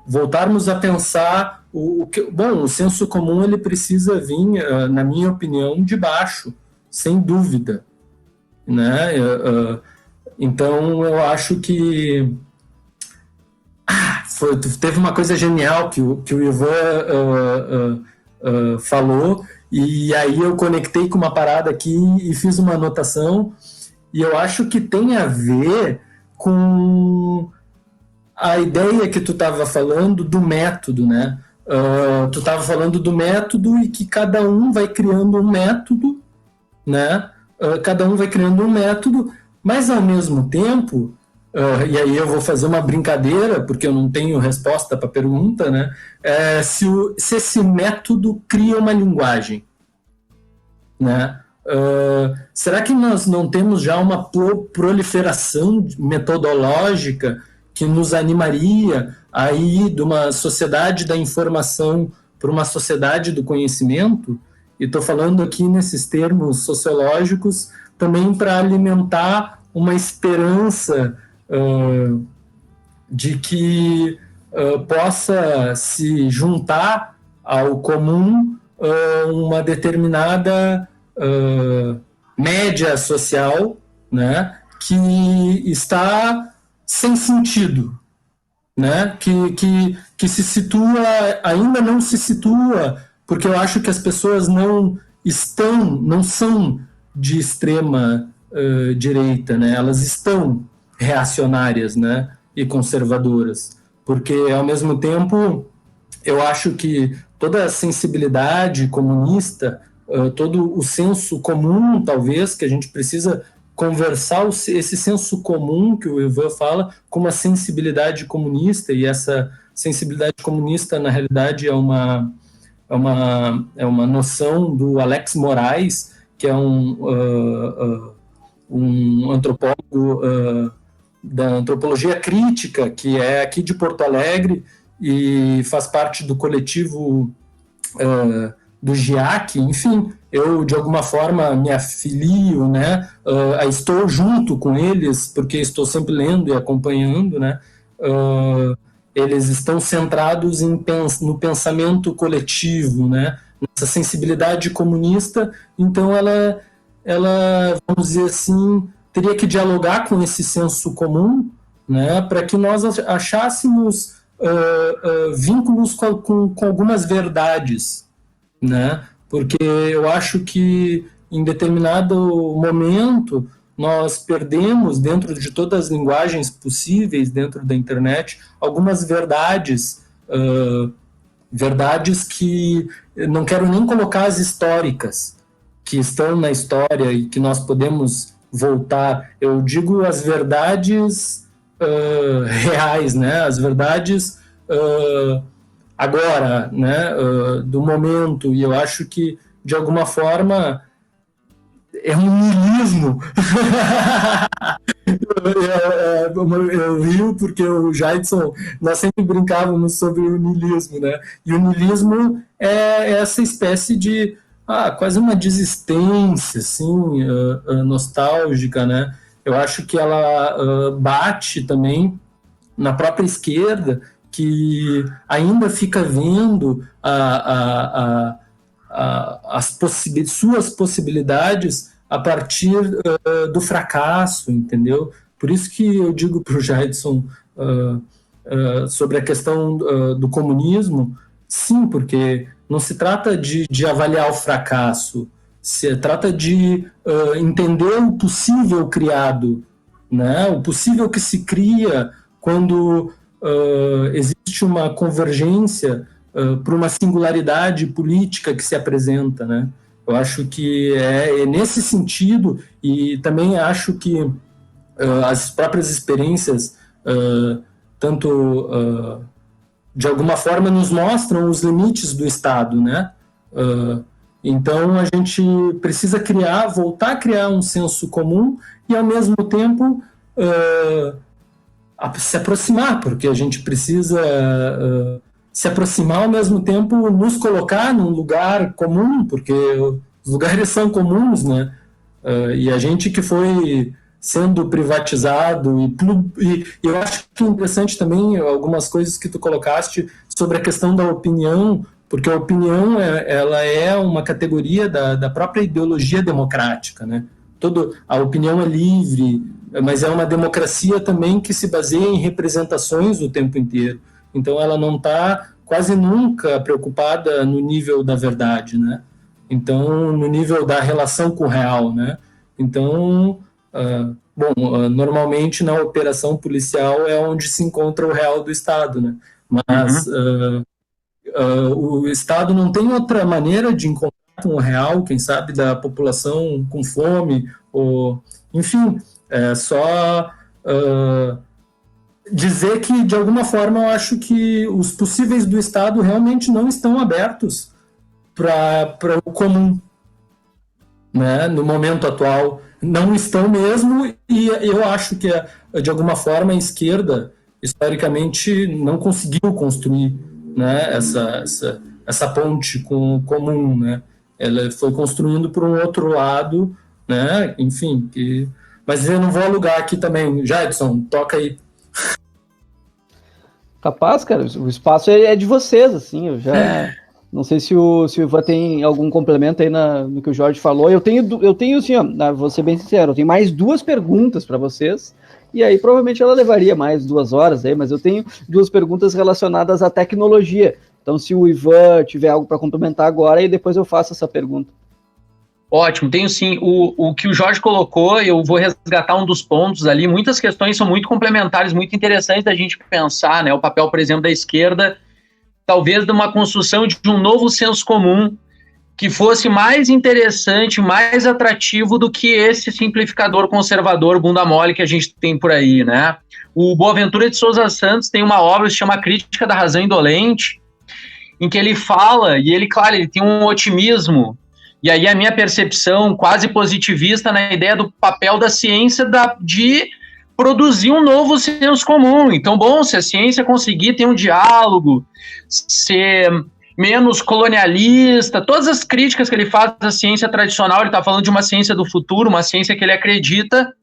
Voltarmos a pensar o senso comum ele precisa vir, na minha opinião, de baixo, sem dúvida, né? Então eu acho que teve uma coisa genial que o Ivan falou, e aí eu conectei com uma parada aqui e fiz uma anotação, e eu acho que tem a ver com a ideia que tu estava falando do método, né? Tu estava falando do método e que cada um vai criando um método, né? Cada um vai criando um método, mas ao mesmo tempo, e aí eu vou fazer uma brincadeira, porque eu não tenho resposta para a pergunta, né? Se esse método cria uma linguagem, né? Será que nós não temos já uma proliferação metodológica que nos animaria a ir de uma sociedade da informação para uma sociedade do conhecimento? E estou falando aqui nesses termos sociológicos também para alimentar uma esperança de que possa se juntar ao comum uma determinada média social, né, que está sem sentido, né, que se situa, ainda não se situa, porque eu acho que as pessoas não são de extrema direita, né, elas estão reacionárias, né, e conservadoras, porque ao mesmo tempo eu acho que toda a sensibilidade comunista, todo o senso comum, talvez, que a gente precisa conversar esse senso comum que o Ivan fala com uma sensibilidade comunista, e essa sensibilidade comunista, na realidade, é uma noção do Alex Moraes, que é um antropólogo da antropologia crítica, que é aqui de Porto Alegre e faz parte do coletivo do GIAC. Enfim, eu de alguma forma me afilio, né? Estou junto com eles, porque estou sempre lendo e acompanhando, né? Eles estão centrados no pensamento coletivo, né? Nessa sensibilidade comunista, então ela, vamos dizer assim, teria que dialogar com esse senso comum, né, para que nós achássemos vínculos com algumas verdades, né, porque eu acho que em determinado momento nós perdemos, dentro de todas as linguagens possíveis dentro da internet, algumas verdades, verdades que não quero nem colocar as históricas, que estão na história e que nós podemos voltar. Eu digo as verdades reais, né? As verdades agora, né? Do momento. E eu acho que, de alguma forma, é um niilismo. Eu rio porque o Jaidson, nós sempre brincávamos sobre o niilismo, né? E o niilismo é essa espécie de quase uma desistência, assim, nostálgica, né? Eu acho que ela bate também na própria esquerda, que ainda fica vendo suas possibilidades a partir do fracasso, entendeu? Por isso que eu digo para o Jaidson sobre a questão do comunismo, sim, porque não se trata de avaliar o fracasso, se trata de entender o possível criado, né? O possível que se cria quando existe uma convergência para uma singularidade política que se apresenta, né? Eu acho que é nesse sentido, e também acho que as próprias experiências, de alguma forma, nos mostram os limites do Estado, né? Então, a gente precisa voltar a criar um senso comum e, ao mesmo tempo, se aproximar, porque a gente precisa se aproximar, ao mesmo tempo, nos colocar num lugar comum, porque os lugares são comuns, né? E a gente que foi sendo privatizado, e eu acho que é interessante também algumas coisas que tu colocaste sobre a questão da opinião, porque a opinião ela é uma categoria da própria ideologia democrática, né? A opinião é livre, mas é uma democracia também que se baseia em representações o tempo inteiro. Então ela não está quase nunca preocupada no nível da verdade, né? Então, no nível da relação com o real, né? Então, normalmente na operação policial é onde se encontra o real do Estado, né? Mas o Estado não tem outra maneira de encontrar um real, quem sabe, da população com fome, ou, enfim, é só dizer que, de alguma forma, eu acho que os possíveis do Estado realmente não estão abertos para o comum, né? No momento atual, não estão mesmo, e eu acho que, de alguma forma, a esquerda, historicamente, não conseguiu construir, né, essa ponte com o comum, né? Ela foi construindo por um outro lado, né? Enfim, mas eu não vou alugar aqui também. Jadson, toca aí. Capaz, cara, o espaço é de vocês, assim, eu já... Não sei se o Ivan tem algum complemento aí no que o Jorge falou. Eu tenho assim, ó, vou ser bem sincero, eu tenho mais 2 perguntas para vocês, e aí provavelmente ela levaria mais 2 horas aí, mas eu tenho 2 perguntas relacionadas à tecnologia. Então, se o Ivan tiver algo para complementar agora, e depois eu faço essa pergunta. Ótimo, tenho sim. O que o Jorge colocou, eu vou resgatar um dos pontos ali. Muitas questões são muito complementares, muito interessantes da gente pensar, né? O papel, por exemplo, da esquerda, talvez de uma construção de um novo senso comum que fosse mais interessante, mais atrativo do que esse simplificador conservador bunda mole que a gente tem por aí, né? O Boaventura de Souza Santos tem uma obra que se chama Crítica da Razão Indolente, em que ele fala, e ele, claro, ele tem um otimismo, e aí a minha percepção quase positivista na ideia do papel da ciência de produzir um novo senso comum. Então, bom, se a ciência conseguir ter um diálogo, ser menos colonialista, todas as críticas que ele faz à ciência tradicional, ele está falando de uma ciência do futuro, uma ciência que ele acredita,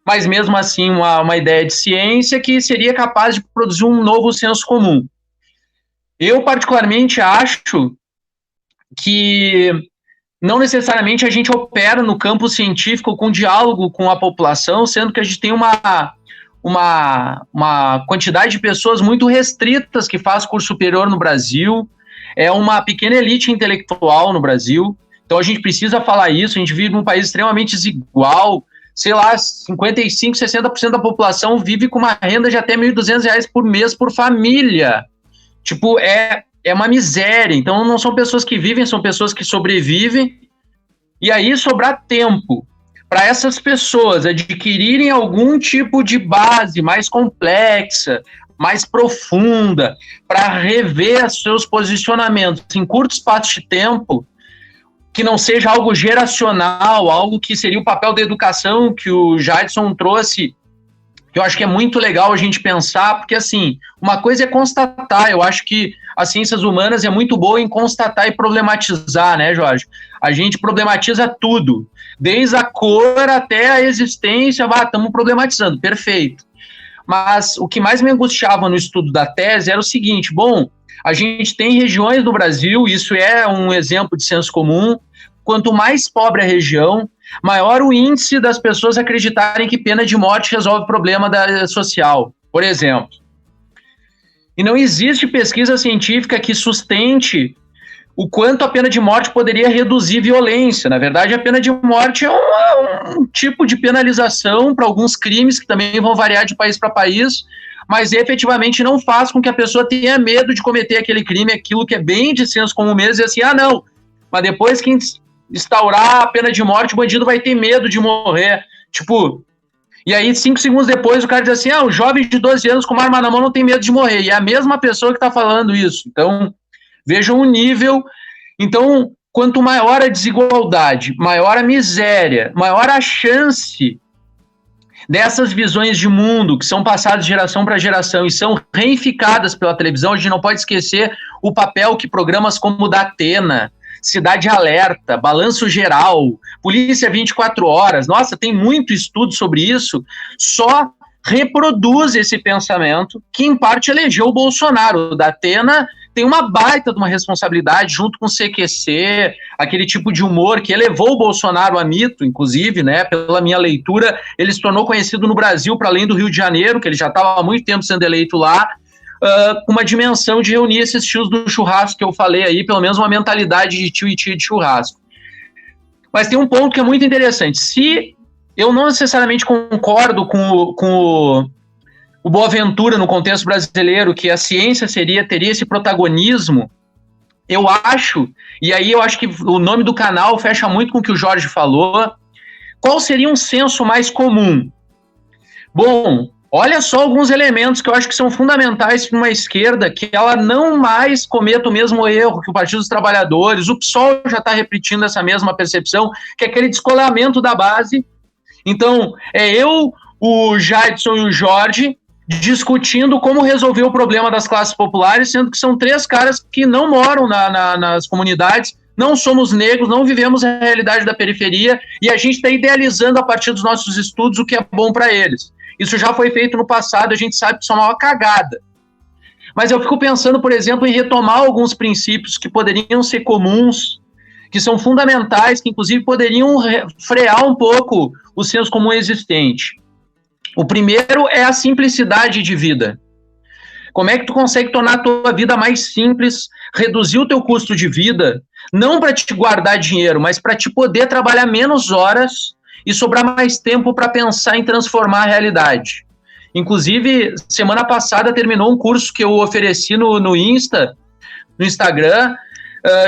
mas mesmo assim uma ideia de ciência que seria capaz de produzir um novo senso comum. Eu, particularmente, acho que não necessariamente a gente opera no campo científico com diálogo com a população, sendo que a gente tem uma quantidade de pessoas muito restritas que faz curso superior no Brasil, é uma pequena elite intelectual no Brasil, então a gente precisa falar isso, a gente vive num país extremamente desigual, sei lá, 55%, 60% da população vive com uma renda de até R$ 1.200 por mês por família. Tipo, é uma miséria. Então, não são pessoas que vivem, são pessoas que sobrevivem. E aí, sobrar tempo para essas pessoas adquirirem algum tipo de base mais complexa, mais profunda, para rever seus posicionamentos em curto espaço de tempo, que não seja algo geracional, algo que seria o papel da educação que o Jadson trouxe, que eu acho que é muito legal a gente pensar, porque, assim, uma coisa é constatar, eu acho que as ciências humanas é muito boa em constatar e problematizar, né, Jorge? A gente problematiza tudo, desde a cor até a existência, estamos problematizando, perfeito. Mas o que mais me angustiava no estudo da tese era o seguinte, bom, a gente tem regiões no Brasil, isso é um exemplo de senso comum, quanto mais pobre a região, maior o índice das pessoas acreditarem que pena de morte resolve o problema social, por exemplo. E não existe pesquisa científica que sustente o quanto a pena de morte poderia reduzir violência. Na verdade, a pena de morte é um tipo de penalização para alguns crimes que também vão variar de país para país, mas efetivamente não faz com que a pessoa tenha medo de cometer aquele crime, aquilo que é bem de senso comum mesmo, e assim, não, mas depois que instaurar a pena de morte, o bandido vai ter medo de morrer. Tipo, e aí 5 segundos depois o cara diz assim, o jovem de 12 anos com uma arma na mão não tem medo de morrer, e é a mesma pessoa que está falando isso. Então, vejam o nível. Então, quanto maior a desigualdade, maior a miséria, maior a chance dessas visões de mundo que são passadas de geração para geração e são reificadas pela televisão. A gente não pode esquecer o papel que programas como o da Atena, Cidade Alerta, Balanço Geral, Polícia 24 Horas, nossa, tem muito estudo sobre isso, só reproduz esse pensamento que em parte elegeu o Bolsonaro. O da Atena tem uma baita de uma responsabilidade junto com o CQC, aquele tipo de humor que elevou o Bolsonaro a mito, inclusive, né, pela minha leitura, ele se tornou conhecido no Brasil para além do Rio de Janeiro, que ele já estava há muito tempo sendo eleito lá, com uma dimensão de reunir esses tios do churrasco que eu falei aí, pelo menos uma mentalidade de tio e tia de churrasco. Mas tem um ponto que é muito interessante. Se eu não necessariamente concordo com o Boaventura no contexto brasileiro, que a ciência teria esse protagonismo, eu acho, e aí eu acho que o nome do canal fecha muito com o que o Jorge falou, qual seria um senso mais comum? Bom, olha só alguns elementos que eu acho que são fundamentais para uma esquerda, que ela não mais cometa o mesmo erro que o Partido dos Trabalhadores, o PSOL já está repetindo essa mesma percepção, que é aquele descolamento da base. Então, é eu, o Jadson e o Jorge discutindo como resolver o problema das classes populares, sendo que são três caras que não moram nas comunidades, não somos negros, não vivemos a realidade da periferia, e a gente está idealizando a partir dos nossos estudos o que é bom para eles. Isso já foi feito no passado, a gente sabe que isso é uma cagada. Mas eu fico pensando, por exemplo, em retomar alguns princípios que poderiam ser comuns, que são fundamentais, que inclusive poderiam frear um pouco o senso comum existente. O primeiro é a simplicidade de vida. Como é que tu consegue tornar a tua vida mais simples, reduzir o teu custo de vida, não para te guardar dinheiro, mas para te poder trabalhar menos horas e sobrar mais tempo para pensar em transformar a realidade. Inclusive, semana passada terminou um curso que eu ofereci no Instagram,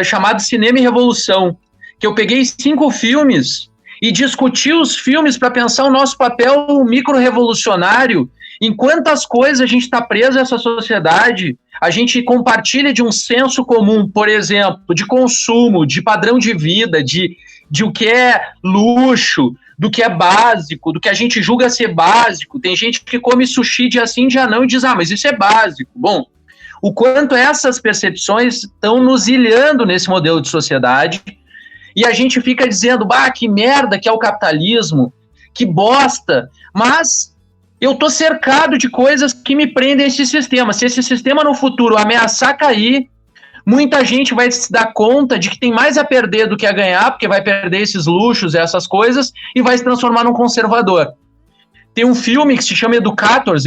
chamado Cinema e Revolução, que eu peguei 5 filmes e discutir os filmes para pensar o nosso papel micro-revolucionário, em quantas coisas a gente está preso a essa sociedade, a gente compartilha de um senso comum, por exemplo, de consumo, de padrão de vida, de o que é luxo, do que é básico, do que a gente julga ser básico. Tem gente que come sushi dia sim, dia não, e diz, mas isso é básico. Bom, o quanto essas percepções estão nos ilhando nesse modelo de sociedade, e a gente fica dizendo, que merda que é o capitalismo, que bosta, mas eu tô cercado de coisas que me prendem a esse sistema. Se esse sistema no futuro ameaçar cair, muita gente vai se dar conta de que tem mais a perder do que a ganhar, porque vai perder esses luxos, essas coisas, e vai se transformar num conservador. Tem um filme que se chama Educators,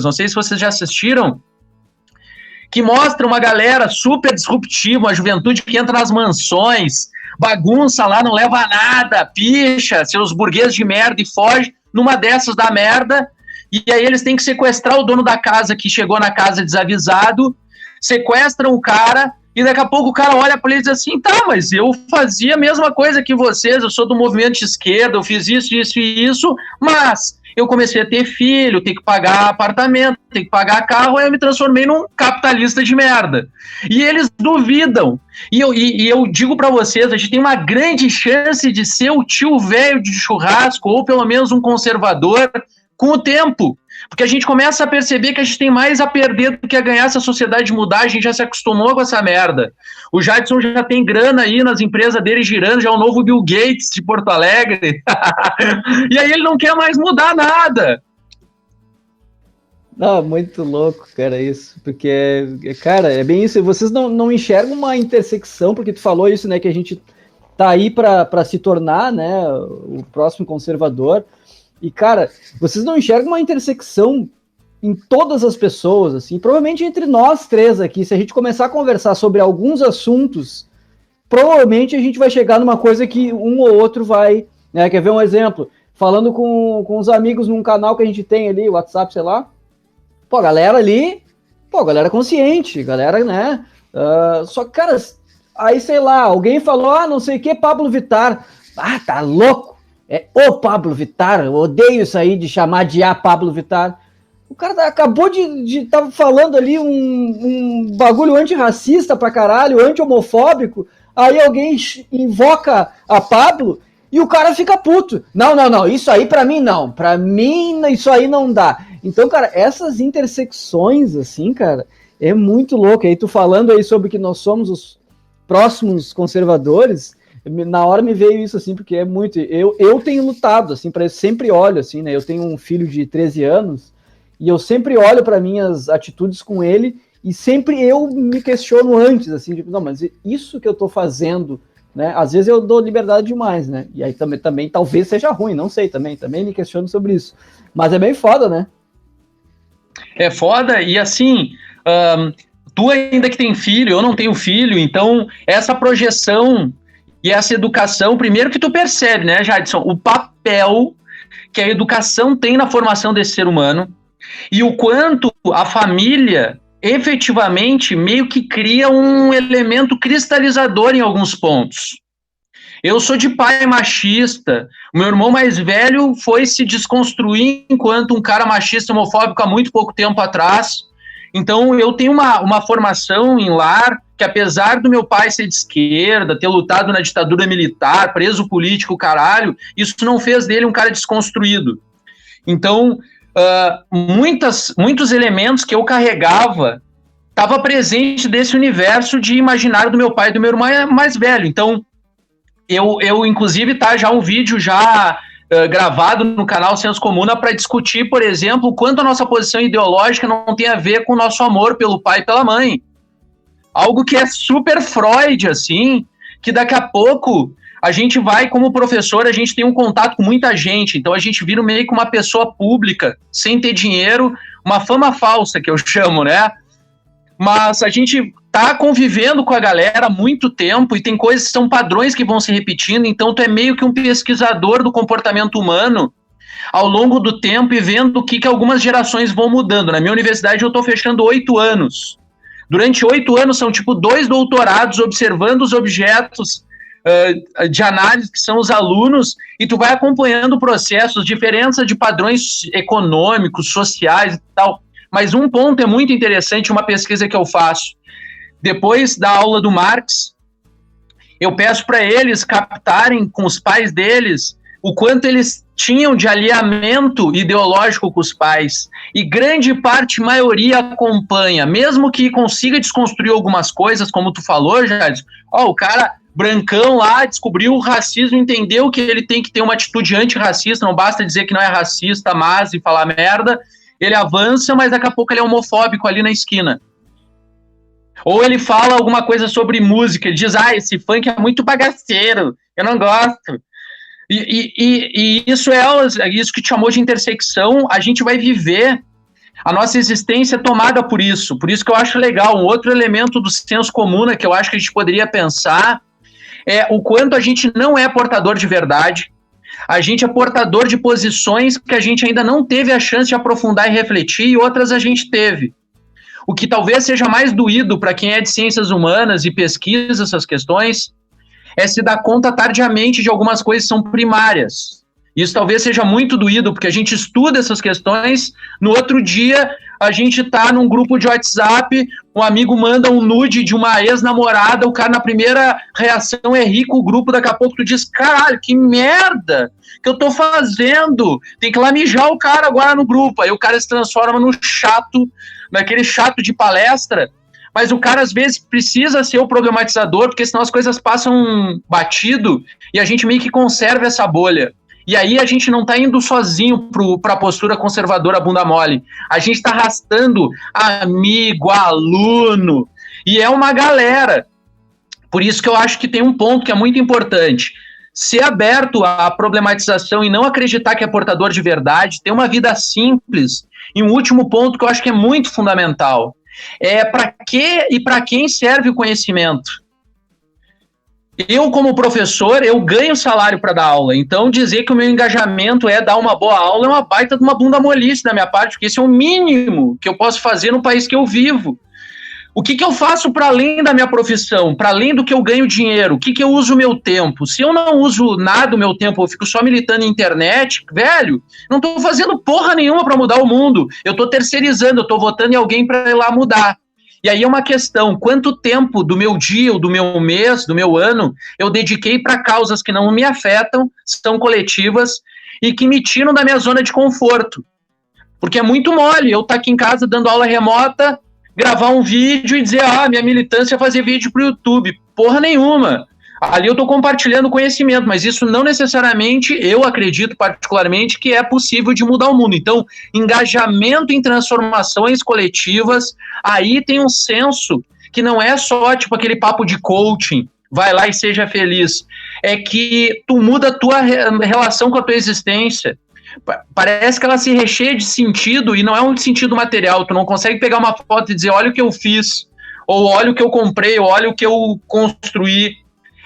não sei se vocês já assistiram, que mostra uma galera super disruptiva, uma juventude que entra nas mansões, bagunça lá, não leva a nada, picha, seus burgueses de merda e foge, numa dessas da merda, e aí eles têm que sequestrar o dono da casa que chegou na casa desavisado, sequestram o cara, e daqui a pouco o cara olha para ele e diz assim, mas eu fazia a mesma coisa que vocês, eu sou do movimento de esquerda, eu fiz isso, isso e isso, mas eu comecei a ter filho, ter que pagar apartamento, ter que pagar carro, aí eu me transformei num capitalista de merda. E eles duvidam. E eu digo para vocês, a gente tem uma grande chance de ser o tio velho de churrasco, ou pelo menos um conservador, com o tempo. Porque a gente começa a perceber que a gente tem mais a perder do que a ganhar se a sociedade mudar, a gente já se acostumou com essa merda. O Jadson já tem grana aí nas empresas dele girando, já é o novo Bill Gates de Porto Alegre. E aí ele não quer mais mudar nada. Não, muito louco, cara, isso. Porque, cara, é bem isso. Vocês não enxergam uma intersecção, porque tu falou isso, né, que a gente tá aí para se tornar, né, o próximo conservador. E, cara, vocês não enxergam uma intersecção em todas as pessoas, assim, provavelmente entre nós três aqui, se a gente começar a conversar sobre alguns assuntos, provavelmente a gente vai chegar numa coisa que um ou outro vai, né, quer ver um exemplo? Falando com os amigos num canal que a gente tem ali, WhatsApp, sei lá, a galera ali, galera consciente, galera, né, só que, cara, aí, sei lá, alguém falou, não sei o que, Pablo Vittar, tá louco, é o Pablo Vittar, eu odeio isso aí de chamar de Pablo Vittar. O cara acabou de tá falando ali um bagulho antirracista pra caralho, anti-homofóbico. Aí alguém invoca a Pablo e o cara fica puto. Não, isso aí pra mim não. Pra mim isso aí não dá. Então, cara, essas intersecções, assim, cara, é muito louco. Aí tu falando aí sobre que nós somos os próximos conservadores, na hora me veio isso, assim, porque é muito... Eu tenho lutado, assim, para sempre olho, assim, né? Eu tenho um filho de 13 anos e eu sempre olho para minhas atitudes com ele e sempre eu me questiono antes, assim, tipo, não, mas isso que eu tô fazendo, né? Às vezes eu dou liberdade demais, né? E aí também talvez seja ruim, não sei, também me questiono sobre isso. Mas é bem foda, né? É foda, e assim, tu ainda que tem filho, eu não tenho filho, então essa projeção e essa educação, primeiro que tu percebe, né, Jadson, o papel que a educação tem na formação desse ser humano e o quanto a família efetivamente meio que cria um elemento cristalizador em alguns pontos. Eu sou de pai machista, o meu irmão mais velho foi se desconstruir enquanto um cara machista homofóbico há muito pouco tempo atrás. Então eu tenho uma formação em lar que, apesar do meu pai ser de esquerda, ter lutado na ditadura militar, preso político, caralho, isso não fez dele um cara desconstruído. Então, muitos elementos que eu carregava estava presente desse universo de imaginário do meu pai e do meu irmão mais velho. Então, eu inclusive, tá já um vídeo já gravado no canal Senso Comuna para discutir, por exemplo, o quanto a nossa posição ideológica não tem a ver com o nosso amor pelo pai e pela mãe. Algo que é super Freud, assim, que daqui a pouco a gente vai, como professor, a gente tem um contato com muita gente, então a gente vira meio que uma pessoa pública, sem ter dinheiro, uma fama falsa, que eu chamo, né? Mas a gente tá convivendo com a galera há muito tempo e tem coisas que são padrões que vão se repetindo, então tu é meio que um pesquisador do comportamento humano ao longo do tempo e vendo o que algumas gerações vão mudando. Na minha universidade eu tô fechando 8 anos. Durante 8 anos são tipo 2 doutorados observando os objetos de análise que são os alunos e tu vai acompanhando processos, diferença de padrões econômicos, sociais e tal. Mas um ponto é muito interessante, uma pesquisa que eu faço. Depois da aula do Marx, eu peço para eles captarem com os pais deles o quanto eles tinham de alinhamento ideológico com os pais. E grande parte, maioria, acompanha. Mesmo que consiga desconstruir algumas coisas, como tu falou, Jadson, o cara brancão lá descobriu o racismo, entendeu que ele tem que ter uma atitude antirracista, não basta dizer que não é racista, mas e falar merda, ele avança, mas daqui a pouco ele é homofóbico ali na esquina. Ou ele fala alguma coisa sobre música, ele diz, esse funk é muito bagaceiro, eu não gosto. E isso é isso que te chamou de intersecção, a gente vai viver a nossa existência tomada por isso que eu acho legal. Um outro elemento do senso comum que eu acho que a gente poderia pensar é o quanto a gente não é portador de verdade, a gente é portador de posições que a gente ainda não teve a chance de aprofundar e refletir, e outras a gente teve. O que talvez seja mais doído para quem é de ciências humanas e pesquisa essas questões é se dar conta tardiamente de algumas coisas que são primárias. Isso talvez seja muito doído, porque a gente estuda essas questões, no outro dia a gente está num grupo de WhatsApp, um amigo manda um nude de uma ex-namorada, o cara na primeira reação é rir com o grupo, daqui a pouco tu diz, caralho, que merda que eu tô fazendo, tem que lamijar o cara agora no grupo, aí o cara se transforma no chato, naquele chato de palestra, mas o cara às vezes precisa ser o problematizador, porque senão as coisas passam batido e a gente meio que conserva essa bolha. E aí a gente não está indo sozinho para a postura conservadora bunda mole. A gente está arrastando amigo, aluno, e é uma galera. Por isso que eu acho que tem um ponto que é muito importante. Ser aberto à problematização e não acreditar que é portador de verdade, ter uma vida simples. E um último ponto que eu acho que é muito fundamental. É para que e para quem serve o conhecimento. Eu, como professor, eu ganho salário para dar aula, então dizer que o meu engajamento é dar uma boa aula é uma baita de uma bunda molice da minha parte, porque isso é o mínimo que eu posso fazer no país que eu vivo. O que eu faço para além da minha profissão, para além do que eu ganho dinheiro? O que eu uso o meu tempo? Se eu não uso nada do meu tempo, eu fico só militando na internet, velho, não estou fazendo porra nenhuma para mudar o mundo, eu estou terceirizando, eu estou votando em alguém para ir lá mudar. E aí é uma questão, quanto tempo do meu dia, ou do meu mês, do meu ano, eu dediquei para causas que não me afetam, são coletivas e que me tiram da minha zona de conforto. Porque é muito mole eu estar aqui em casa dando aula remota, gravar um vídeo e dizer, minha militância é fazer vídeo para o YouTube. Porra nenhuma. Ali eu estou compartilhando conhecimento, mas isso não necessariamente, eu acredito particularmente, que é possível de mudar o mundo. Então, engajamento em transformações coletivas, aí tem um senso que não é só tipo aquele papo de coaching, vai lá e seja feliz. É que tu muda a tua relação com a tua existência. Parece que ela se recheia de sentido, e não é um sentido material. Tu não consegue pegar uma foto e dizer, olha o que eu fiz, ou olha o que eu comprei, ou olha o que eu construí.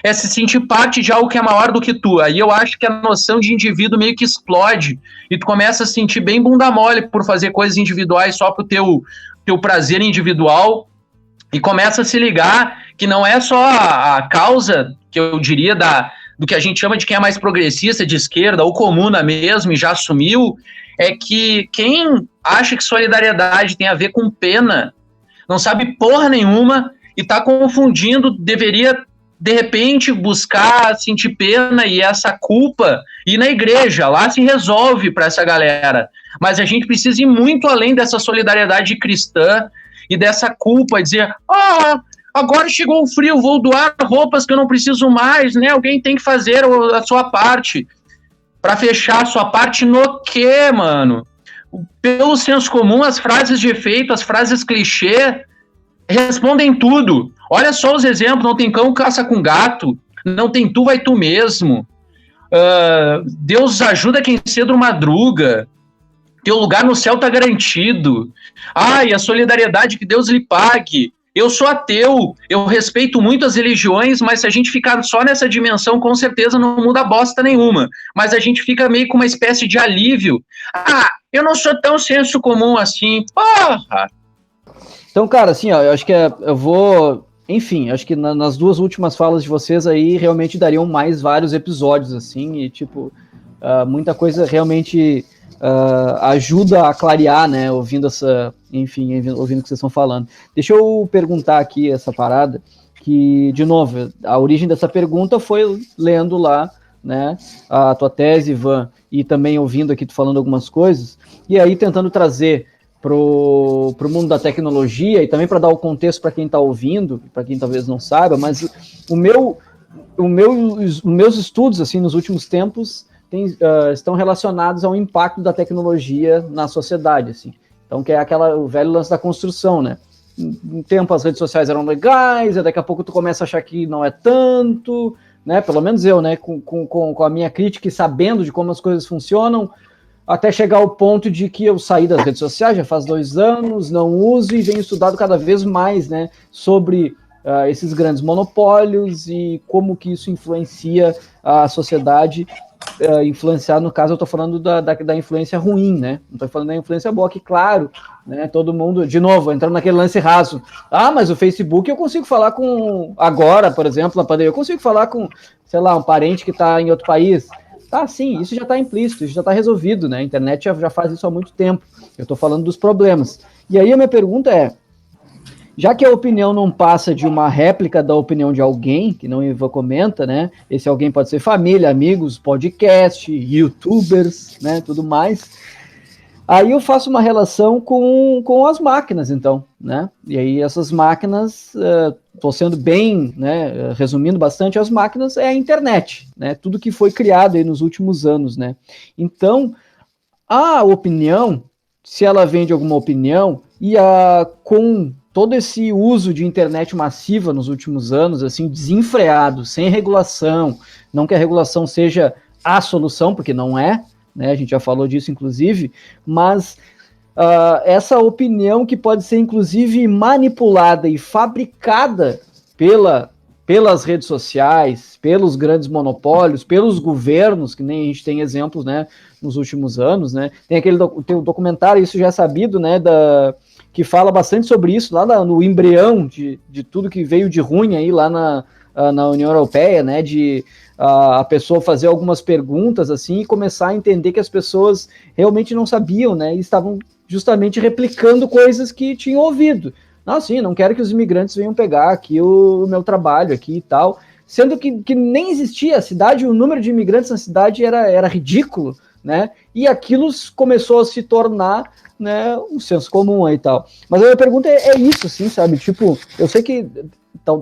É se sentir parte de algo que é maior do que tu. Aí eu acho que a noção de indivíduo meio que explode, e tu começa a se sentir bem bunda mole por fazer coisas individuais só pro teu prazer individual, e começa a se ligar que não é só a causa, que eu diria, do que a gente chama de quem é mais progressista, de esquerda, ou comuna mesmo, e já assumiu, é que quem acha que solidariedade tem a ver com pena, não sabe porra nenhuma, e tá confundindo, deveria, de repente, buscar sentir pena e essa culpa, ir na igreja, lá se resolve para essa galera. Mas a gente precisa ir muito além dessa solidariedade cristã e dessa culpa, dizer, agora chegou o frio, vou doar roupas que eu não preciso mais, né? Alguém tem que fazer a sua parte. Para fechar a sua parte no quê, mano? Pelo senso comum, as frases de efeito, as frases clichê, respondem tudo. Olha só os exemplos, não tem cão, caça com gato, não tem tu, vai tu mesmo. Deus ajuda quem cedo madruga. Teu lugar no céu tá garantido. E a solidariedade que Deus lhe pague. Eu sou ateu, eu respeito muito as religiões, mas se a gente ficar só nessa dimensão, com certeza não muda bosta nenhuma. Mas a gente fica meio com uma espécie de alívio. Eu não sou tão senso comum assim. Porra! Então, cara, assim, eu acho que eu vou... Enfim, acho que nas duas últimas falas de vocês aí, realmente dariam mais vários episódios, assim, e, tipo, muita coisa realmente ajuda a clarear, né, ouvindo o que vocês estão falando. Deixa eu perguntar aqui essa parada, que, de novo, a origem dessa pergunta foi lendo lá, né, a tua tese, Ivan, e também ouvindo aqui tu falando algumas coisas, e aí tentando trazer pro mundo da tecnologia, e também para dar o contexto para quem está ouvindo, para quem talvez não saiba, mas os meus estudos, assim, nos últimos tempos, estão relacionados ao impacto da tecnologia na sociedade, assim. Então, que é o velho lance da construção, né? Um tempo as redes sociais eram legais, e daqui a pouco tu começa a achar que não é tanto, né? Pelo menos eu, né? Com a minha crítica e sabendo de como as coisas funcionam, até chegar ao ponto de que eu saí das redes sociais, já faz 2 anos, não uso e venho estudado cada vez mais, né, sobre esses grandes monopólios e como que isso influencia a sociedade, influenciar, no caso eu estou falando da influência ruim, né, não estou falando da influência boa, que claro, né, todo mundo, de novo, entrando naquele lance raso, mas o Facebook eu consigo falar com, agora, por exemplo, na pandemia, eu consigo falar com, sei lá, um parente que está em outro país. Sim, isso já está implícito, isso já está resolvido, né? A internet já faz isso há muito tempo. Eu estou falando dos problemas. E aí a minha pergunta é, já que a opinião não passa de uma réplica da opinião de alguém, que não Ivan comenta, né? Esse alguém pode ser família, amigos, podcast, youtubers, né? Tudo mais. Aí eu faço uma relação com as máquinas, então, né? E aí essas máquinas, estou sendo bem, né, resumindo bastante, as máquinas é a internet, né? Tudo que foi criado aí nos últimos anos, né? Então, a opinião, se ela vem de alguma opinião, e com todo esse uso de internet massiva nos últimos anos, assim, desenfreado, sem regulação, não que a regulação seja a solução, porque não é, né, a gente já falou disso, inclusive, mas essa opinião que pode ser, inclusive, manipulada e fabricada pelas redes sociais, pelos grandes monopólios, pelos governos, que nem a gente tem exemplos, né, nos últimos anos, né, tem tem um documentário, isso já é sabido, né, que fala bastante sobre isso, lá no embrião de tudo que veio de ruim aí lá na União Europeia, né, de a pessoa fazer algumas perguntas assim e começar a entender que as pessoas realmente não sabiam, né, e estavam justamente replicando coisas que tinham ouvido. não, sim, não quero que os imigrantes venham pegar aqui o meu trabalho aqui e tal, sendo que nem existia a cidade, o número de imigrantes na cidade era ridículo, né? E aquilo começou a se tornar, né, um senso comum aí e tal. Mas a minha pergunta é isso, assim, sabe? Tipo, eu sei que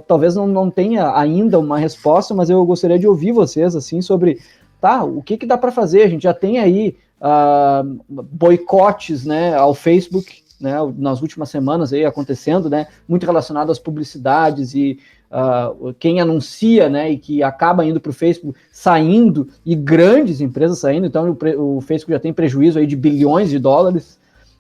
talvez não tenha ainda uma resposta, mas eu gostaria de ouvir vocês, assim, sobre, tá, o que dá para fazer? A gente já tem aí boicotes, né, ao Facebook, né, nas últimas semanas aí acontecendo, né, muito relacionado às publicidades e quem anuncia, né, e que acaba indo para o Facebook saindo, e grandes empresas saindo, então o Facebook já tem prejuízo aí de bilhões de dólares,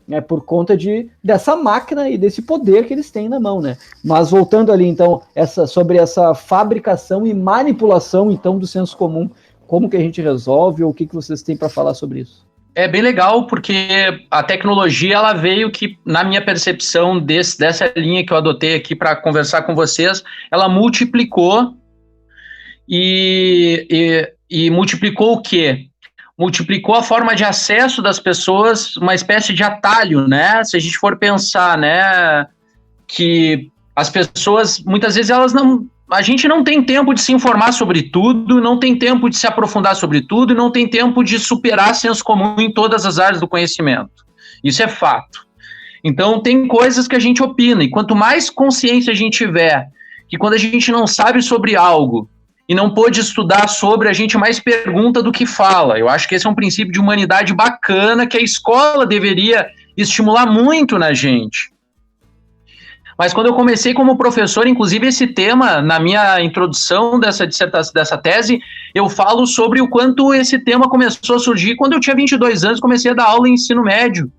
né, por conta dessa máquina e desse poder que eles têm na mão, né. Mas voltando ali, então, sobre essa fabricação e manipulação, então, do senso comum, como que a gente resolve, ou o que vocês têm para falar sobre isso? É bem legal, porque a tecnologia, ela veio que, na minha percepção dessa linha que eu adotei aqui para conversar com vocês, ela multiplicou e multiplicou o quê? Multiplicou a forma de acesso das pessoas, uma espécie de atalho, né? Se a gente for pensar, né, que as pessoas, muitas vezes, a gente não tem tempo de se informar sobre tudo, não tem tempo de se aprofundar sobre tudo, e não tem tempo de superar senso comum em todas as áreas do conhecimento. Isso é fato. Então, tem coisas que a gente opina, e quanto mais consciência a gente tiver, que quando a gente não sabe sobre algo, e não pôde estudar sobre, a gente mais pergunta do que fala. Eu acho que esse é um princípio de humanidade bacana, que a escola deveria estimular muito na gente. Mas quando eu comecei como professor, inclusive esse tema, na minha introdução dessa tese, eu falo sobre o quanto esse tema começou a surgir quando eu tinha 22 anos, comecei a dar aula em ensino médio.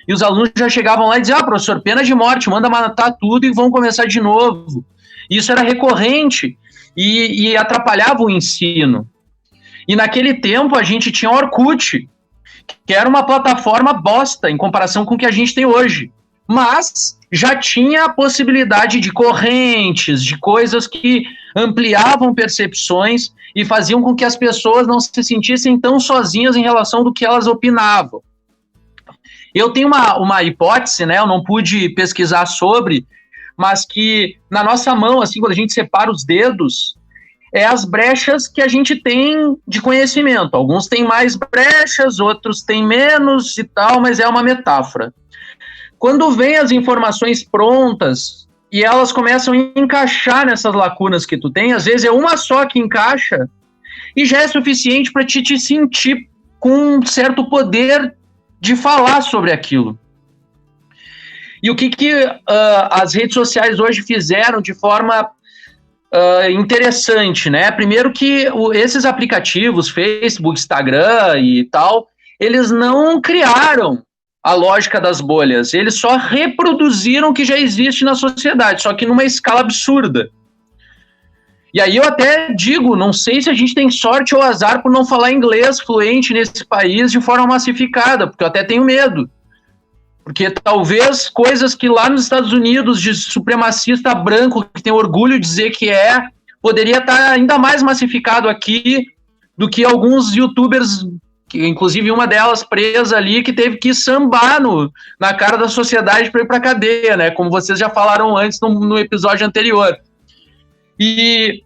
E os alunos já chegavam lá e diziam, professor, pena de morte, manda matar tudo e vão começar de novo. Isso era recorrente e atrapalhava o ensino. E naquele tempo a gente tinha Orkut, que era uma plataforma bosta em comparação com o que a gente tem hoje. Mas já tinha a possibilidade de correntes, de coisas que ampliavam percepções e faziam com que as pessoas não se sentissem tão sozinhas em relação do que elas opinavam. Eu tenho uma hipótese, né, eu não pude pesquisar sobre, mas que na nossa mão, assim, quando a gente separa os dedos, é as brechas que a gente tem de conhecimento. Alguns têm mais brechas, outros têm menos e tal, mas é uma metáfora. Quando vem as informações prontas e elas começam a encaixar nessas lacunas que tu tem, às vezes é uma só que encaixa e já é suficiente para te sentir com um certo poder de falar sobre aquilo. E o que as redes sociais hoje fizeram de forma interessante, né? Primeiro que esses aplicativos, Facebook, Instagram e tal, eles não criaram a lógica das bolhas, eles só reproduziram o que já existe na sociedade, só que numa escala absurda. E aí eu até digo, não sei se a gente tem sorte ou azar por não falar inglês fluente nesse país de forma massificada, porque eu até tenho medo. Porque talvez coisas que lá nos Estados Unidos, de supremacista branco, que tem orgulho de dizer que poderia estar ainda mais massificado aqui do que alguns youtubers, inclusive uma delas presa ali, que teve que sambar na cara da sociedade para ir para a cadeia, né? Como vocês já falaram antes no episódio anterior. E,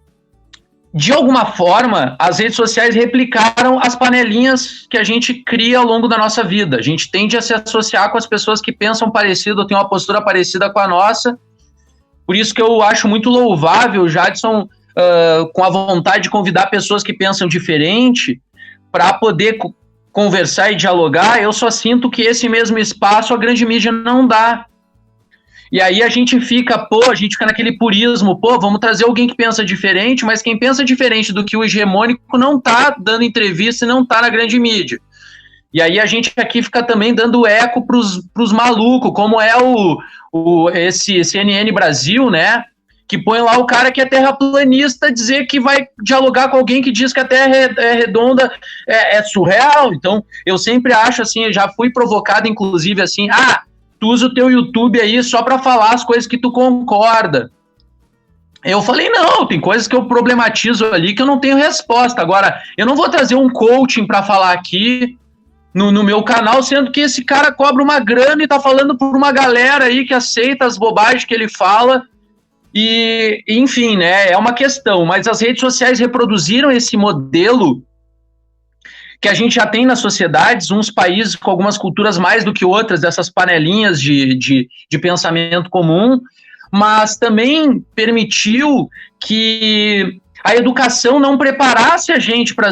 de alguma forma, as redes sociais replicaram as panelinhas que a gente cria ao longo da nossa vida. A gente tende a se associar com as pessoas que pensam parecido ou têm uma postura parecida com a nossa. Por isso que eu acho muito louvável o Jadson com a vontade de convidar pessoas que pensam diferente para poder conversar e dialogar. Eu só sinto que esse mesmo espaço a grande mídia não dá. E aí a gente fica naquele purismo, vamos trazer alguém que pensa diferente, mas quem pensa diferente do que o hegemônico não está dando entrevista e não está na grande mídia. E aí a gente aqui fica também dando eco para os malucos, como é esse CNN Brasil, né? Que põe lá o cara que é terraplanista dizer que vai dialogar com alguém que diz que a Terra é redonda, é surreal. Então, eu sempre acho assim, eu já fui provocado, inclusive, assim, tu usa o teu YouTube aí só para falar as coisas que tu concorda. Eu falei, não, tem coisas que eu problematizo ali que eu não tenho resposta. Agora, eu não vou trazer um coaching para falar aqui, no meu canal, sendo que esse cara cobra uma grana e tá falando por uma galera aí que aceita as bobagens que ele fala. E, enfim, né, é uma questão, mas as redes sociais reproduziram esse modelo que a gente já tem nas sociedades, uns países com algumas culturas mais do que outras, dessas panelinhas de pensamento comum, mas também permitiu que a educação não preparasse a gente para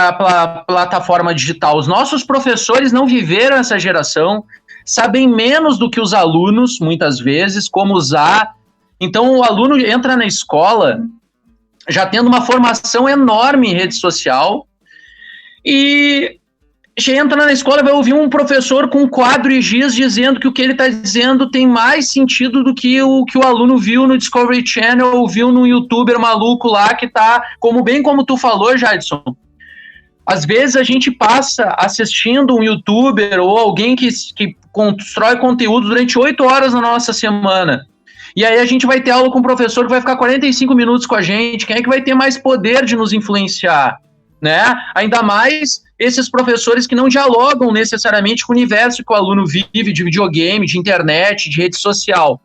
a plataforma digital. Os nossos professores não viveram essa geração, sabem menos do que os alunos, muitas vezes, como usar. Então, o aluno entra na escola já tendo uma formação enorme em rede social e já entra na escola e vai ouvir um professor com quadro e giz dizendo que o que ele está dizendo tem mais sentido do que o aluno viu no Discovery Channel ou viu num youtuber maluco lá que tá, como tu falou, Jadson. Às vezes a gente passa assistindo um youtuber ou alguém que constrói conteúdo durante 8 horas na nossa semana. E aí a gente vai ter aula com um professor que vai ficar 45 minutos com a gente. Quem é que vai ter mais poder de nos influenciar? Né? Ainda mais esses professores que não dialogam necessariamente com o universo que o aluno vive, de videogame, de internet, de rede social.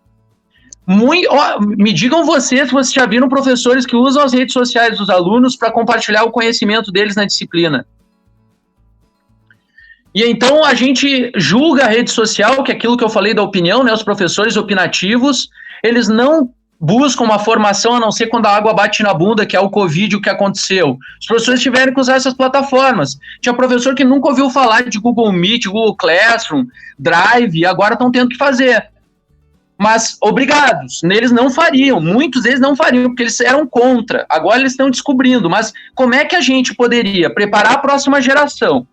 Me digam vocês se vocês já viram professores que usam as redes sociais dos alunos para compartilhar o conhecimento deles na disciplina. E então a gente julga a rede social, que é aquilo que eu falei da opinião, né? Os professores opinativos, eles não buscam uma formação, a não ser quando a água bate na bunda, que é o Covid, o que aconteceu. Os professores tiveram que usar essas plataformas. Tinha professor que nunca ouviu falar de Google Meet, Google Classroom, Drive, e agora estão tendo que fazer. Mas, obrigados, eles não fariam, muitos deles não fariam, porque eles eram contra. Agora eles estão descobrindo. Mas como é que a gente poderia preparar a próxima geração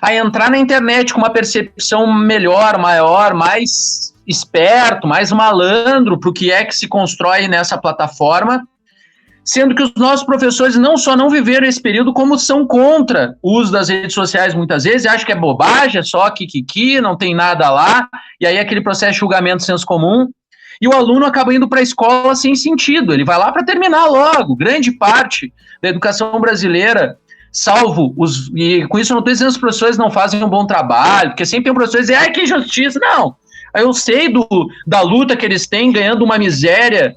a entrar na internet com uma percepção melhor, maior, mais esperto, mais malandro para o que é que se constrói nessa plataforma, sendo que os nossos professores não só não viveram esse período, como são contra o uso das redes sociais muitas vezes, acham que é bobagem, é só kikiki, não tem nada lá, e aí aquele processo de julgamento senso comum, e o aluno acaba indo para a escola sem sentido, ele vai lá para terminar logo. Grande parte da educação brasileira, salvo os... E com isso eu não estou dizendo que os professores não fazem um bom trabalho, porque sempre tem um professor que diz, ai, que injustiça. Não, eu sei da luta que eles têm, ganhando uma miséria,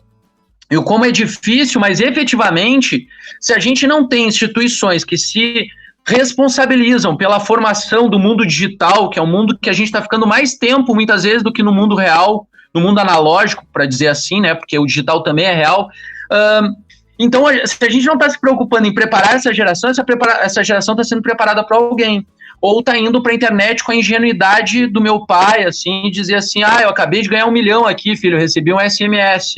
e como é difícil, mas efetivamente, se a gente não tem instituições que se responsabilizam pela formação do mundo digital, que é um mundo que a gente está ficando mais tempo, muitas vezes, do que no mundo real, no mundo analógico, para dizer assim, né, porque o digital também é real. Então, se a gente não está se preocupando em preparar essa geração, essa geração está sendo preparada para alguém. Ou está indo para a internet com a ingenuidade do meu pai, assim, e dizer assim, eu acabei de ganhar 1 milhão aqui, filho, eu recebi um SMS.